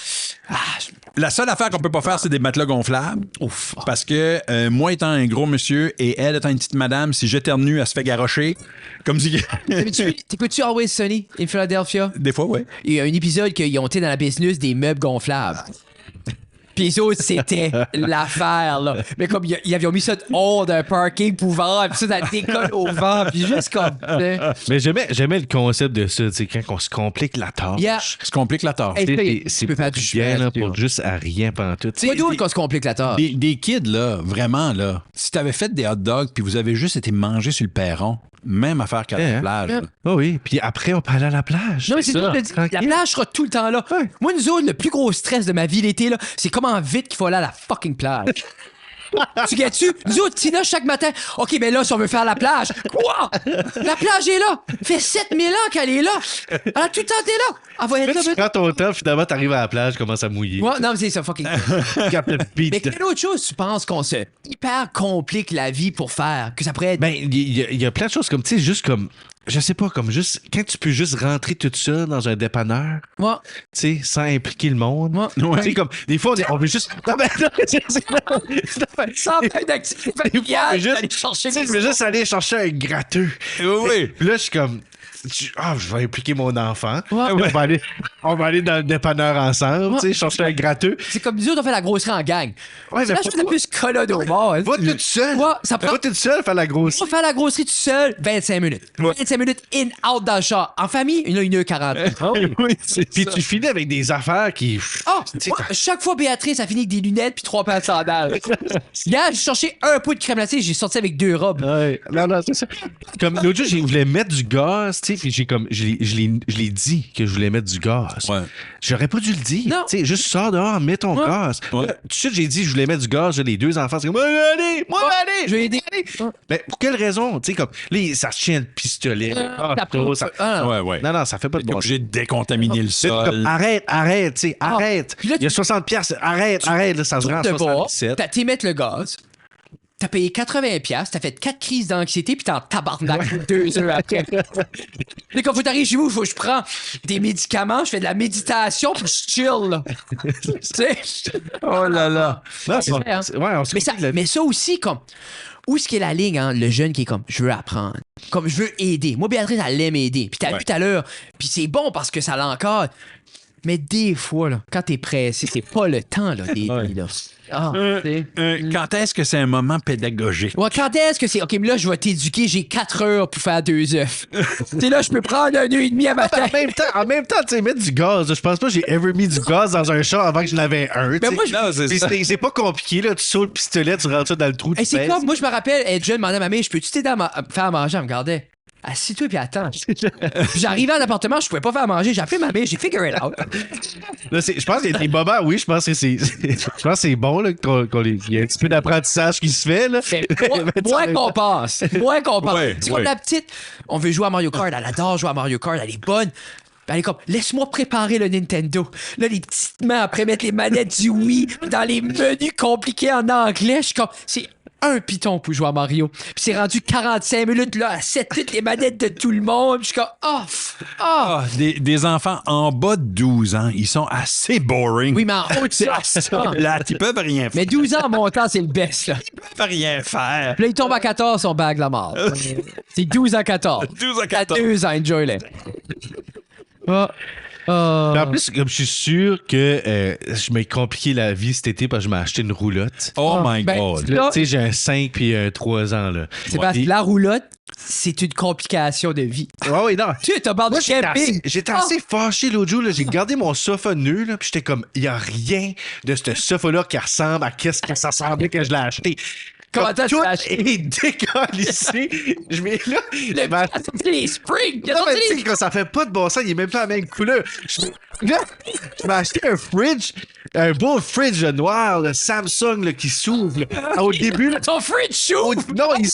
La seule affaire qu'on peut pas faire, c'est des matelas gonflables. Ouf. Parce que moi étant un gros monsieur et elle étant une petite madame, si j'éternue, elle se fait garrocher. Comme si... T'écoutes-tu Always Sunny in Philadelphia? Des fois, ouais. Il y a un épisode qu'ils ont été dans la business des meubles gonflables. Pis les autres, c'était l'affaire, là. Mais comme ils avaient mis ça hors d'un parking pour vendre, pis ça décolle au vent, pis juste comme. Mais j'aimais le concept de ça, tu sais, quand on se complique la tâche. Yeah. Ça se complique la tâche. Hey, C'est tu peux faire du du bien, chemin, là, tu pour vois. juste à rien pendant tout. Quoi d'autre qu'on se complique la tâche? Des kids, là, vraiment, là, si t'avais fait des hot dogs puis vous avez juste été mangé sur le perron, même affaire qu'à la plage. là. Oh oui, puis après, on peut aller à la plage. Non, mais c'est ça, je te dis, la plage sera tout le temps là. Ouais. Moi, nous autres, le plus gros stress de ma vie l'été, là, c'est comment vite qu'il faut aller à la fucking plage. Tu gagnes-tu? Nous autres, Tina, chaque matin, OK, mais là, si on veut faire la plage, quoi? La plage est là! Fait 7000 ans qu'elle est là! Elle a tout le temps été là! Elle va être Là, là, tu prends ton temps, finalement, t'arrives à la plage, commence à mouiller. Ouais, non, mais c'est ça, fucking. Capte le beat. Mais quelle autre chose tu penses qu'on se hyper complique la vie pour faire? Que ça pourrait être. Ben, il y a plein de choses comme, tu sais, juste comme, je sais pas, comme juste, quand tu peux juste rentrer tout seul dans un dépanneur, Ouais. tu sais, sans impliquer le monde. Ouais. Tu sais, comme, des fois, on veut juste. Non, ben, non, Sans faire d'activité familiale, aller chercher tu sais, je veux juste aller chercher un gratteux. Oui. Puis là, je suis comme. Je vais impliquer mon enfant. Ouais. On va aller dans le dépanneur ensemble, tu sais, chercher un gratteux. C'est comme nous autres, on fait la grosserie en gang. Ouais, C'est mais la chose la plus colonne au monde. Va toute seule. Ouais, ça prend. Va toute seule faire la grosse. On va faire la grosserie tout seul, 25 minutes. 25 minutes in, out dans le char. En famille, 1h40. Oui, c'est Puis ça. tu finis avec des affaires qui. Oh, Tu sais, moi, chaque fois, Béatrice, ça finit avec des lunettes puis 3 paires de sandales. Hier, j'ai cherché un pot de crème glacée, j'ai sorti avec 2 robes. Ouais. Non, c'est ça. Comme l'autre jour, je voulais mettre du gaz, tu sais, puis j'ai comme, je l'ai dit que je voulais mettre du gaz. Ouais. J'aurais pas dû le dire. Non. Tu sais, juste sors dehors, mets ton Ouais. gaz. Ouais. Tout de suite, j'ai dit, je voulais mettre du gaz. J'ai les 2 enfants. C'est comme, moi, allez, Je vais aider. Mais pour quelle raison? Tu sais, comme, là, ça se tient le pistolet. Ça trop, ça- Ah, Ouais, ouais. Non, ça fait pas de T'es bon obligé de décontaminer le C'est comme, sol. arrête, tu sais, arrête. Puis là, Il y a 60 piastres, arrête, là, ça se rend à de bord, 77. t'as été mettre le gaz. T'as payé 80$, t'as fait 4 crises d'anxiété, puis t'es en tabarnak 2 heures après. Dès qu'on faut t'arriver chez vous, il faut que je prends des médicaments, je fais de la méditation, puis je chill, là. Tu sais? Oh là là. Non, c'est vrai, hein. Ouais, on se Mais ça, complique la vie. mais ça aussi, comme, où est-ce qu'est la ligne, hein, le jeune qui est comme, je veux apprendre, comme, je veux aider. Moi, Béatrice, elle aime aider. Puis t'as vu tout à l'heure, puis c'est bon parce que ça l'encadre. Mais des fois, là, quand t'es pressé, c'est pas le temps, là, d'aider, Ouais. là. Ah, tu sais. Quand est-ce que c'est un moment pédagogique? Ouais, quand est-ce que c'est. OK, mais là, je vais t'éduquer, j'ai 4 heures pour faire 2 œufs. Tu sais, là, je peux prendre 1 heure et demie à matin. En même temps, tu sais, mettre du gaz, là, je pense pas que j'ai ever mis du gaz dans un char avant que j'en avais un. tu sais. moi, je- Non, c'est Puis ça. c'est pas compliqué, là. Tu sautes le pistolet, tu rentres ça dans le trou. Hey, tu c'est pèses. comme, moi, je me rappelle, être jeune, demander à ma mère, je peux-tu t'aider à faire à manger? Elle me regardait. Assis-toi puis attends. Puis j'arrivais à l'appartement, je pouvais pas faire à manger. J'ai appelé ma mère, j'ai figure it out. Là, je pense qu'il y a des moments, oui, je pense que je pense que c'est bon, là, qu'il y a un petit peu d'apprentissage qui se fait, là. Mais moins qu'on passe. Moins qu'on passe. Ouais, C'est comme ouais. la petite, on veut jouer à Mario Kart, elle adore jouer à Mario Kart, elle est bonne. Puis elle est comme, laisse-moi préparer le Nintendo. Là, les petites mains après mettre les manettes du Wii dans les menus compliqués en anglais, je suis comme, c'est un piton pour jouer à Mario. Puis c'est rendu 45 minutes, là, à 7 toutes les manettes de tout le monde. Puis je suis comme, Des enfants en bas de 12 ans, ils sont assez boring. Oui, mais en haut de ça. Là, ils peuvent rien faire. Mais 12 ans en montant, c'est le best, là. Ils peuvent rien faire. Puis là, il tombe à 14, son bag la mort. C'est 12 à 14. 12 à À 14. 2 ans, enjoy-les. Puis en plus, comme je suis sûr que je m'ai compliqué la vie cet été parce que je m'ai acheté une roulotte. Oh my Ben, God. là, Tu sais, j'ai un 5 puis un 3 ans, là. c'est parce que la roulotte, c'est une complication de vie. Ouais, non. Tu te parles de camping. J'étais assez fâché l'autre jour. Là. J'ai gardé mon sofa nu, là, puis j'étais comme, il n'y a rien de ce sofa-là qui ressemble à qu'est-ce que ça semblait que je l'ai acheté. Comment Comme tu tout l'as acheté? est décalissé. Je mets là. je m'ai acheté- Les springs. Non, mais tu sais, quand ça fait pas de bon sens, il est même pas la même couleur. Là, je m'ai acheté un fridge, un beau fridge noir, le Samsung là, qui s'ouvre. Là. Au début, là, Ton fridge chaud. non, il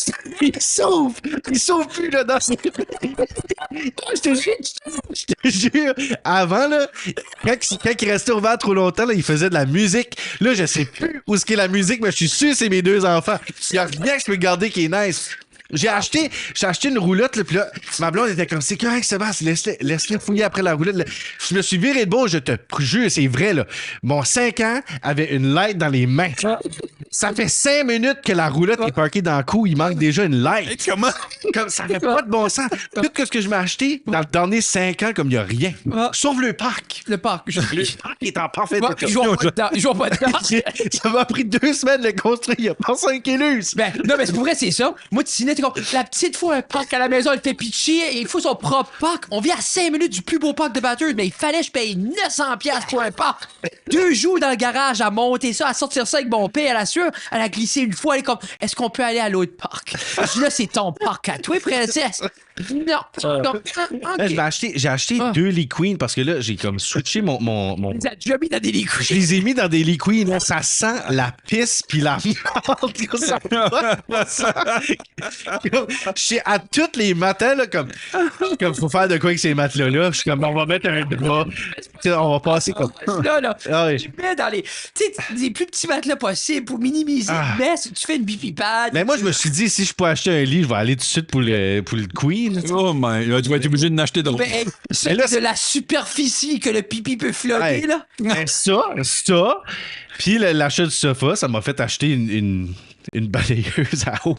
s'ouvre. Il s'ouvre plus, là, dans je te jure, avant, là, quand il restait ouvert trop longtemps, là, il faisait de la musique. Là, je sais plus où est-ce qu'est la musique, mais je suis sûr que c'est mes deux enfants. Il y a rien que je peux garder qui est nice. J'ai acheté une roulotte, là, puis là, ma blonde était comme, c'est correct, Sébastien, laisse-le fouiller après la roulotte. Là. Je me suis viré de beau, je te jure, c'est vrai, là. Mon 5 ans avait une light dans les mains. Ça fait 5 minutes que la roulotte est parquée dans le cou, il manque déjà une light. Comment? Comme ça fait pas de bon sens. Tout ce que je m'ai acheté dans le dernier 5 ans, comme il n'y a rien. Sauf le parc. Le parc. Le parc est en parfait état. Ils jouent pas dedans. Ça m'a pris 2 semaines de le construire. Il n'y a pas 5 élus. Ben, non, mais pour vrai, c'est ça. Moi, tu t'es comme, la petite fois un parc à la maison, elle fait pitcher, et il faut son propre parc. On vit à 5 minutes du plus beau parc de Bathurst, mais il fallait que je paye 900$ pour un parc. 2 jours dans le garage à monter ça, à sortir ça avec mon père, à la sueur. Elle a glissé une fois, elle est comme, est-ce qu'on peut aller à l'autre parc? Je dis là, c'est ton parc à toi, princesse. Non. Donc, Là, j'ai acheté 2 Lee Queen parce que là, j'ai comme switché mon... Tu as déjà mis dans des lits Je les ai mis dans des Lee Queen. Là, ça sent la pisse puis la merde. Ça va pas ça. Je suis à tous les matins, là, comme faut faire de quoi avec ces matelas-là. Je suis comme, on va mettre un drap. Tu sais, on va passer comme... Là, Ah oui. tu mets dans les, tu sais, les plus petits matelas possibles pour minimiser le mess. Tu fais une bipi pad. Mais moi, je me suis dit, si je peux acheter un lit, je vais aller tout de suite pour le Queen. Oh my, là, tu vas être obligé de n'acheter d'autres. Mais, hey, c'est Mais là, de la superficie que le pipi peut flotter, Hey. là. Ben, ça. Puis l'achat du sofa, ça m'a fait acheter une balayeuse à eau.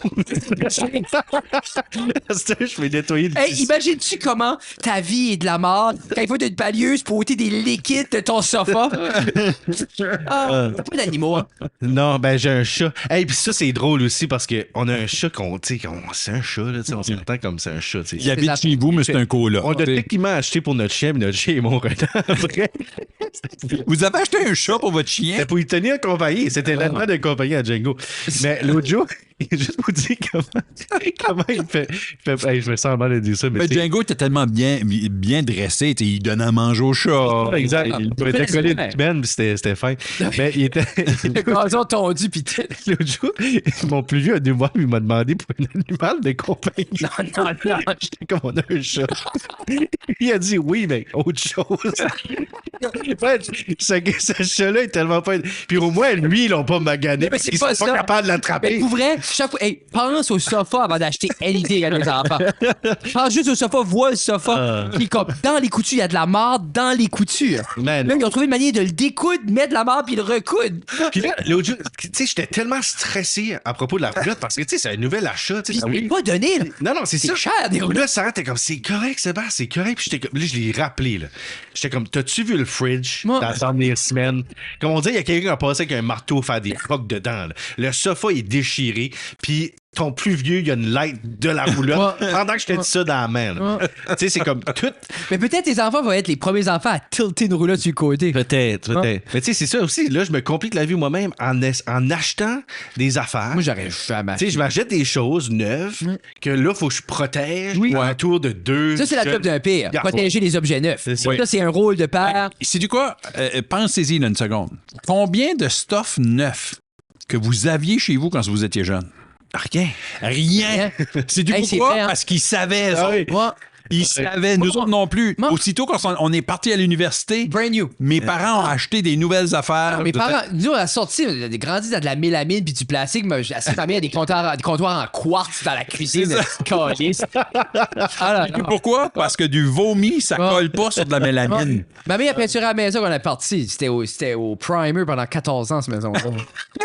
Je vais nettoyer le Hey, tissu. imagines-tu comment ta vie est de la merde quand il faut une balieuse pour ôter des liquides de ton sofa? T'as pas d'animaux, hein? Non, ben j'ai un chat. Hey, puis ça, c'est drôle aussi parce qu'on a un chat c'est un chat, là, tu sais, on s'entend comme c'est un chat, tu Il sais. habite chez vous, mais c'est un coloc. On a techniquement acheté pour notre chien, mais notre chien est mort après. Vous avez acheté un chat pour votre chien? C'était pour y tenir compagnie. C'était l'allemand de compagnie à Django. Mais l'autre jour, juste pour dire comment il fait. Hey, je me sens mal de dire ça, mais Mais tu sais, Django était tellement bien dressé, tu sais, il donnait à manger au chat. exact. Il était collé une semaine, puis c'était fin. Mais il était. Le gazon tondu, pis L'autre jour, mon plus vieux a dû voir, il m'a demandé pour un animal de compagnie. Non. J'étais comme on a un chat. Il a dit oui, mais autre chose. Ouais, ce chat-là est tellement pas. Puis au moins, lui, ils l'ont pas magané. Mais c'est Ils sont pas pas ça. capables de Mais l'attraper. pour vrai, chaque fois, hey, pense au sofa avant d'acheter anything à mes enfants. Pense juste au sofa, vois le sofa. Puis comme, dans les coutures, il y a de la marde dans les coutures. Man. Là, ils ont trouvé une manière de le découdre, mettre de la marde, puis le recoudre. Puis là, l'autre jour, tu sais, j'étais tellement stressé à propos de la roulotte parce que, tu sais, c'est un nouvel achat. Tu Puis sais, il n'est pas donné, là. Non, non, c'est C'est ça. cher, des Puis roulettes. là, Sarah, t'es comme, c'est correct, Sébastien, c'est correct. Puis j'étais comme, là, je l'ai rappelé, là. J'étais comme, t'as-tu vu le fridge Moi- dans la dernière semaine? Comme on dit, il y a quelqu'un qui a passé avec un marteau faire des crocs dedans, là. Le sofa est déchiré, puis ton plus vieux, il y a une light de la roulotte Moi- pendant que je t'ai dit ça dans la main, là. Tu sais, c'est comme tout. Mais peut-être tes enfants vont être les premiers enfants à tilter une roulotte sur le côté. Peut-être. Mais tu sais, c'est ça aussi. Là, je me complique la vie moi-même en achetant des affaires. Moi, j'aurais jamais Tu sais, je m'achète des choses neuves que là, il faut que je protège autour de 2. Ça, c'est la job d'un père. Yeah. Protéger les objets neufs. C'est Ça, ça. c'est un rôle de père. C'est du quoi? Pensez-y là, une seconde. Combien de stuff neuf que vous aviez chez vous quand vous étiez jeune? Rien. Rien. C'est du Hey, c'est pourquoi? vrai, hein? Parce qu'ils savaient. ça. Ah oui. Moi, Ils savaient, nous autres non plus. Aussitôt qu'on est parti à l'université, Brand new. mes parents ont acheté des nouvelles affaires. Mes parents, nous, on a sorti, on a grandi dans de la mélamine puis du plastique. Mais ma mère a des comptoirs en quartz dans la cuisine. Calice. Pourquoi? Parce que du vomi, ça colle pas sur de la mélamine. Ma mère a peinturé à la maison quand on est parti. C'était au primer pendant 14 ans, cette maison-là.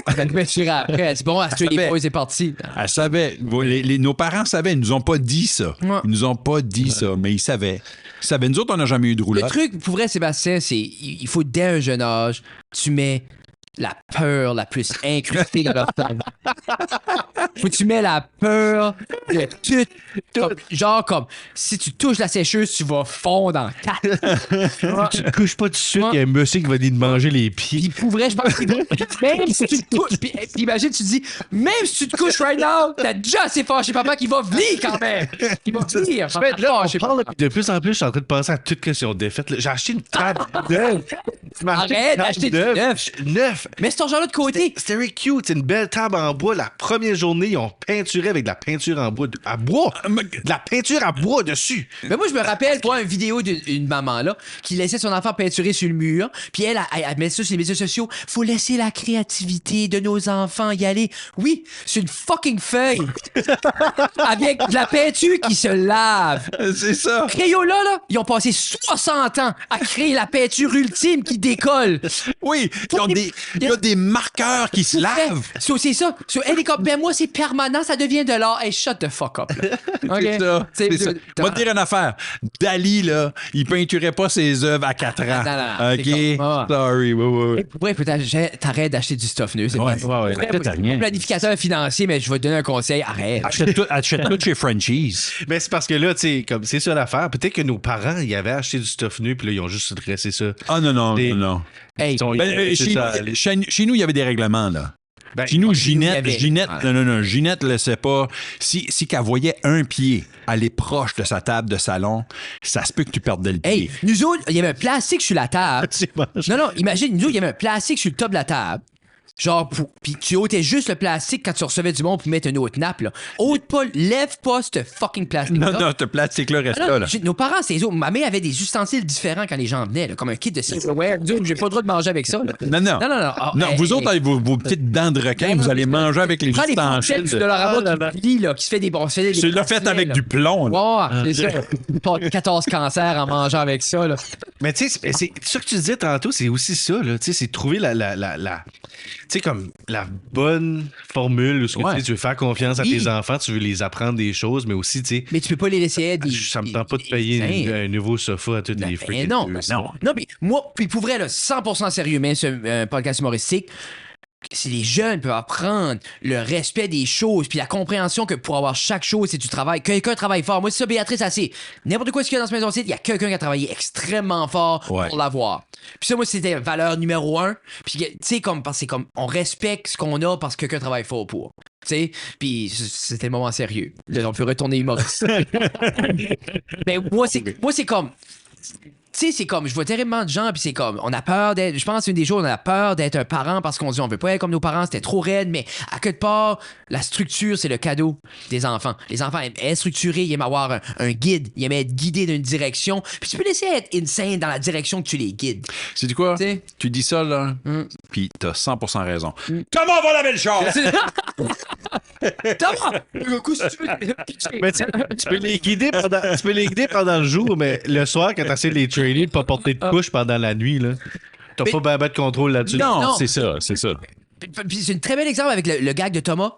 Elle a peinturé après. Elle dit, bon, à ce les boys, c'est parti. Elle savait. Nos parents savaient. Ils nous ont pas dit ça. Ouais. Ils nous ont pas dit ça, mais ils savaient. Ils savaient. Nous autres, on n'a jamais eu de roulotte. Le truc, pour vrai, Sébastien, c'est il faut, dès un jeune âge, tu mets la peur la plus incrustée dans leur cerveau. Faut que tu mets la peur de tout. Genre comme, si tu touches la sécheuse, tu vas fondre en quatre. Tu te couches pas tout de suite, il y a un monsieur qui va venir te manger les pieds. Puis pour vrai, je pense que même si tu te couches, puis imagine, tu te dis, même si tu te couches right now, t'as déjà assez fâché papa qui va venir quand même. Il va venir. Ben, là, on parle, puis de plus en plus, je suis en train de penser à toute question défaite. Là. J'ai acheté une table neuve. Arrête d'acheter du neuf. Neuf. Mais c'est ton genre-là de côté. C'était very cute. C'est une belle table en bois. La première journée, ils ont peinturé avec de la peinture en bois. À bois. De la peinture à bois dessus. Mais moi, je me rappelle, voir une vidéo d'une maman, là, qui laissait son enfant peinturer sur le mur. Puis elle met ça sur les médias sociaux. Faut laisser la créativité de nos enfants y aller. Oui, c'est une fucking feuille. Avec de la peinture qui se lave. C'est ça. Crayola, là, ils ont passé 60 ans à créer la peinture ultime qui décolle. Oui, il y a des marqueurs qui se lavent. C'est ça. Elle est comme, ben moi, c'est permanent, ça devient de l'art. Hey, shut the fuck up. Là. Okay? C'est ça. Moi, te dire une affaire. Dali, là, il peinturait pas ses œuvres à 4 ans. Non, OK? Sorry. Ouais, peut-être t'arrêtes d'acheter du stuff neuf. Ouais. Planificateur financier, mais je vais te donner un conseil. Arrête. Achète tout chez Frenchies. Mais c'est parce que là, tu sais, comme c'est ça l'affaire. Peut-être que nos parents, ils avaient acheté du stuff nu, puis là, ils ont juste dressé ça. Ah non. Hey, Chez nous, il y avait des règlements, là. Ben, chez nous, Ginette, Ouais. Ginette laissait pas. Si qu'elle voyait un pied aller proche de sa table de salon, ça se peut que tu perdais le pied. hey, nous autres, il y avait un plastique sur la table. Tu manges. Non, imagine, nous autres, il y avait un plastique sur le top de la table. Genre, puis tu ôtais juste le plastique quand tu recevais du monde pour mettre une autre nappe, là. Lève pas ce fucking plastique-là. Non, ce plastique-là reste là. Nos parents, c'est eux. Ma mère avait des ustensiles différents quand les gens venaient, là, comme un kit de silverware. J'ai pas le droit de manger avec ça. Là. Non, vous autres, avec vos petites dents de requin, vous allez manger avec les prends ustensiles. les de leur rabat qui plie, là, qui se fait des bons. Tu l'as fait avec du plomb, là. Ouais, c'est ça. Pas 14 cancers en mangeant avec ça, là. Mais tu sais, c'est ça que tu disais tantôt, c'est aussi ça, là. Tu sais, c'est trouver tu sais, comme la bonne formule où ce que tu veux faire confiance à tes enfants, tu veux les apprendre des choses, mais aussi, tu sais. Mais tu peux pas les laisser être. Ça me tente pas de payer un nouveau sofa à toutes les freaking non, mais moi, puis pour vrai, là, 100% sérieux, mais c'est un podcast humoristique. Si les jeunes peuvent apprendre le respect des choses puis la compréhension que pour avoir chaque chose, c'est du travail. Quelqu'un travaille fort. Moi, c'est ça, Béatrice, assez. N'importe quoi ce qu'il y a dans ce maison-ci, il y a quelqu'un qui a travaillé extrêmement fort pour l'avoir. Puis ça, moi, c'était valeur numéro 1. Puis, tu sais, parce que c'est comme, on respecte ce qu'on a parce que quelqu'un travaille fort pour. Tu sais, puis c'était le moment sérieux. Là, on peut retourner humoriste. Mais moi, c'est comme... Tu sais, c'est comme, je vois terriblement de gens, puis c'est comme, on a peur d'être, je pense, une des choses, on a peur d'être un parent parce qu'on se dit, on veut pas être comme nos parents, c'était trop raide, mais à quelque part, la structure, c'est le cadeau des enfants. Les enfants aiment être structurés, ils aiment avoir un guide, ils aiment être guidés d'une direction, puis tu peux laisser être insane dans la direction que tu les guides. C'est du quoi? T'sais? Tu dis ça, là, puis t'as 100% raison. Comment va la belle chose? Thomas! Mais tu peux les guider pendant le jour, mais le soir, quand tu essaies de les trainer, de pas porter de couche pendant la nuit, là, t'as pas bien de contrôle là-dessus. Non, c'est ça. Puis c'est un très bel exemple avec le gag de Thomas.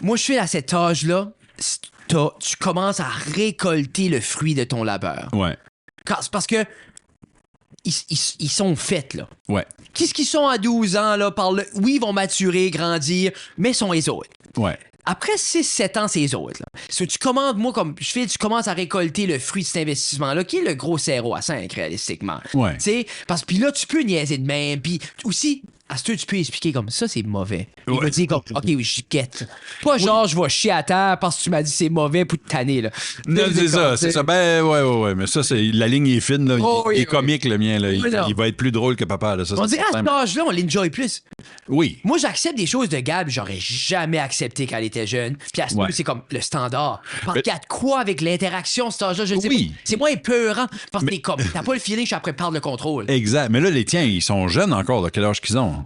Moi, je suis à cet âge-là, tu commences à récolter le fruit de ton labeur. Ouais. C'est parce que ils sont faits, là. Ouais. Qu'est-ce qu'ils sont à 12 ans, là, oui, ils vont maturer, grandir, mais sont les autres. Ouais. Après 6-7 ans, c'est les autres. Là. So, tu commences à récolter le fruit de cet investissement-là, qui est le gros 0 à 5, réalistiquement. Ouais. Parce que puis là, tu peux niaiser de même. Puis aussi, à ce que tu peux expliquer comme ça, c'est mauvais. Il Ouais. va dire comme, OK, oui, je guette. Pas genre, je vais chier à terre parce que tu m'as dit c'est mauvais pour te tanner, là. Non, c'est ça, c'est ça. Ben, ouais. Mais ça, la ligne est fine, là. Oh, il est oui. comique, le mien, là. Oui, non. Il va être plus drôle que papa, là. Ça, On c'est dit, à certain. cet âge-là, on l'enjoy plus. Oui. Moi, j'accepte des choses de Gab que j'aurais jamais accepté quand elle était jeune. Puis à ce Ouais. moment, c'est comme le standard. Parce qu'il y a de quoi avec l'interaction, cet âge-là, je sais Oui. pas. C'est moins épeurant. Parce que t'as pas le feeling que je suis après perdre le contrôle. Exact. Mais là, les tiens, ils sont jeunes encore, là. Quel âge qu'ils ont?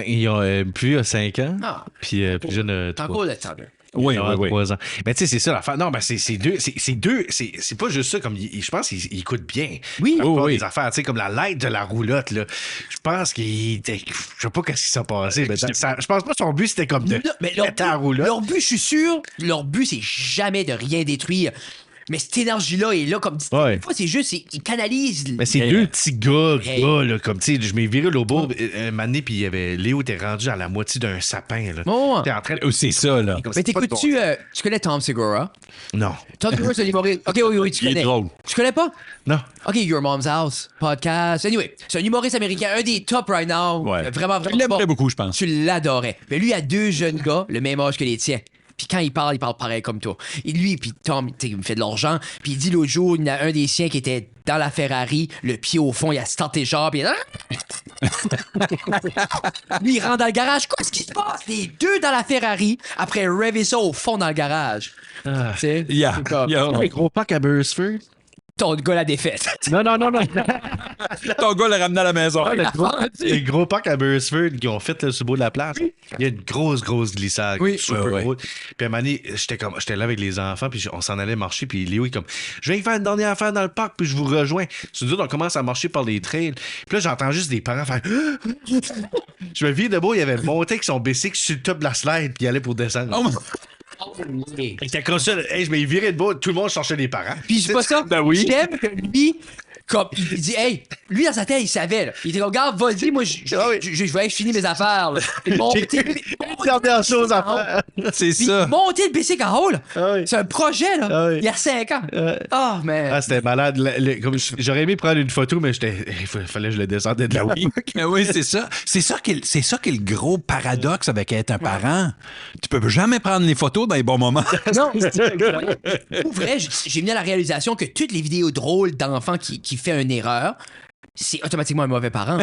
Ils ont plus 5 ans, Ah. puis plus jeune T'as 3. encore le temps, là. Oui. 3 ans. Mais tu sais, c'est ça l'affaire. Non, ben c'est deux. C'est pas juste ça. Comme je pense qu'ils écoutent bien. Oui. La plupart Oui. des affaires, tu sais, comme la lettre de la roulotte, là. Je pense qu'il était. Je sais pas qu'est-ce qui s'est passé. Mais je pense pas que son but, c'était comme de Non, mais mettre la roulotte. leur but, je suis sûr, leur but, c'est jamais de rien détruire. Mais cette énergie-là est là, comme Ouais. des fois, c'est juste, ils canalisent. Mais c'est deux petits gars, Hey. là, comme, tu sais, je m'ai viré l'autre bord un moment donné, puis il y avait Léo était rendu à la moitié d'un sapin, là. Oh. T'es en train de. Oh, c'est ça, là. Comme, Mais c'est pas de t'écoutes-tu, tu connais Tom Segura? Non. Tom Segura, c'est un humoriste. Ok, oui, tu Il est connais. drôle. Tu connais pas? Non. Ok, Your Mom's House, podcast. Anyway, c'est un humoriste américain, un des top right now. Ouais. Vraiment, Je vraiment. l'aimerais fort. beaucoup, je pense. Tu l'adorais. Mais lui, il a deux jeunes gars, le même âge que les tiens. Puis quand il parle pareil comme toi. Et lui, puis Tom, tu sais, il me fait de l'argent. Puis il dit l'autre jour, il y en a un des siens qui était dans la Ferrari, le pied au fond, il a starté genre, puis lui, il rentre dans le garage. Qu'est-ce qui se passe? Les deux dans la Ferrari, après rêver ça au fond dans le garage. Tu sais, Yeah. c'est comme, Un gros pack à Beresford. ton gars la défaite. Non. Ton gars l'a ramené à la maison. Les gros parcs à Beresford qui ont fait là, sur le bout de la place. Il y a une grosse glissade. Oui. Super Ouais. haute. Puis à un moment donné, j'étais là avec les enfants, puis on s'en allait marcher, puis Léo, il est comme, je viens faire une dernière affaire dans le parc, puis je vous rejoins. C'est dur, on commence à marcher par les trails. Puis là, j'entends juste des parents faire. Je me vis debout, il y avait monté avec son bicycle sur le top de la slide, puis il allait pour descendre. Oh, Il était comme ça, hey, je m'ai viré de bas, tout le monde cherchait des parents. Puis c'est pas ça. Ben oui. J'aime que lui, comme, il dit, hey, lui dans sa tête, il savait, là. Il dit, regarde, vas-y, moi, Ah oui. je vais finir mes affaires, là. Dernière chose à faire. c'est Puis ça. monter le bicycle en haut, là. Ah oui. C'est un projet, là. Ah oui. Il y a 5 ans. Ah, mais. Ah, c'était malade. J'aurais aimé prendre une photo, mais il fallait que je le descendais de la oui. Mais oui, c'est ça. C'est ça qui est le gros paradoxe avec être un parent. Tu peux jamais prendre les photos dans les bons moments. Non, pour vrai, j'ai venu à la réalisation que toutes les vidéos drôles d'enfants qui fait une erreur, c'est automatiquement un mauvais parent.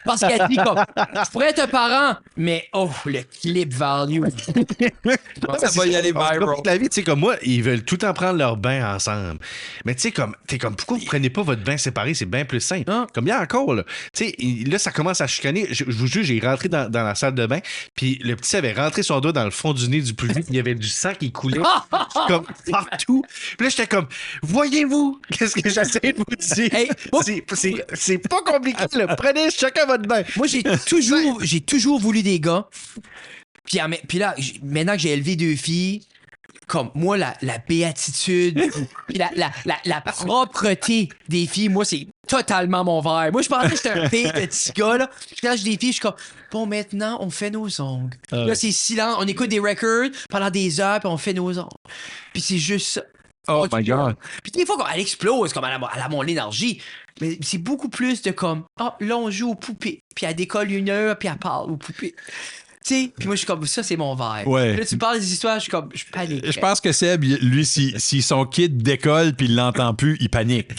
Parce qu'elle dit comme, je pourrais être un parent, mais oh, le clip value. Ça va y aller viral. La vie, tu sais, comme moi, ils veulent tout le temps prendre leur bain ensemble. Mais tu sais, t'es comme, pourquoi vous prenez pas votre bain séparé? C'est bien plus simple. Ah. Comme hier encore, là. Tu sais, là, ça commence à chicaner. Je vous jure, j'ai rentré dans la salle de bain, puis le petit avait rentré son doigt dans le fond du nez du plus vite. Il y avait du sang qui coulait comme partout. Puis là, j'étais comme, voyez-vous, qu'est-ce que j'essaie de vous dire? Hey, C'est pas compliqué, là. Prenez chacun votre bain. Moi, j'ai toujours voulu des gars. Puis là, maintenant que j'ai élevé 2 filles, comme moi, la béatitude, puis la propreté des filles, moi, c'est totalement mon verre. Moi, je pensais que j'étais un pire petit gars, là. Puis quand j'ai des filles, je suis comme, bon, maintenant, on fait nos ongles. Là, c'est silent. On écoute des records pendant des heures, puis on fait nos ongles. Puis c'est juste ça. Oh my God. Puis des fois, elle explose, comme elle a mon énergie. Mais c'est beaucoup plus de comme, là, on joue aux poupées. Puis elle décolle 1 heure, puis elle parle aux poupées. Tu sais, puis moi, je suis comme, ça, c'est mon vibe. Ouais. Puis là, tu parles des histoires, je suis comme, je panique. Je pense que Seb, lui, si son kid décolle puis il l'entend plus, il panique.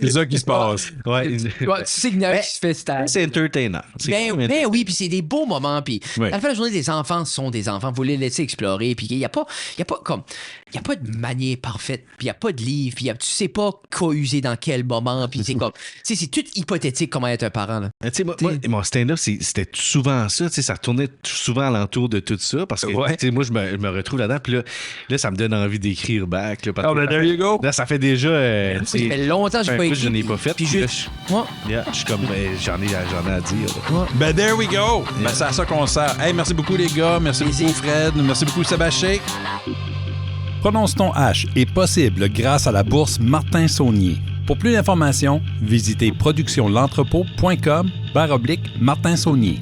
C'est ça qui se passe. Ouais. Ouais, tu sais qu'il y en a un qui se fait star. C'est entertainant. Ben oui, puis c'est des beaux moments. Puis Ouais. à la fin de la journée, les enfants sont des enfants. Vous les laissez explorer. Puis il n'y a pas de manière parfaite. Puis il n'y a pas de livre. Puis tu sais pas quoi user dans quel moment. Puis c'est comme, tu sais, c'est tout hypothétique comment être un parent. Là. Tu sais, moi, mon stand-up, c'était tournement ça. Tu sais, ça tournait souvent alentour de tout ça. Parce que, Ouais. tu sais, moi, je me retrouve là-dedans. Puis là, ça me donne envie d'écrire back. Là, parce Oh, que- ben, there you go. Là, ça fait déjà. Ça fait longtemps que j'ai un pas coup, écrit. je n'ai pas fait. Puis Puis là, juste. Moi, je suis comme, j'en ai à dire. là. Ben, there we go. Ben, c'est à ça qu'on sert. Hey, merci beaucoup, les gars. Merci beaucoup, Fred. Merci beaucoup, Sébastien. Prononce ton H est possible grâce à la bourse Martin Saunier. Pour plus d'informations, visitez productionlentrepôt.com/Martin Saunier.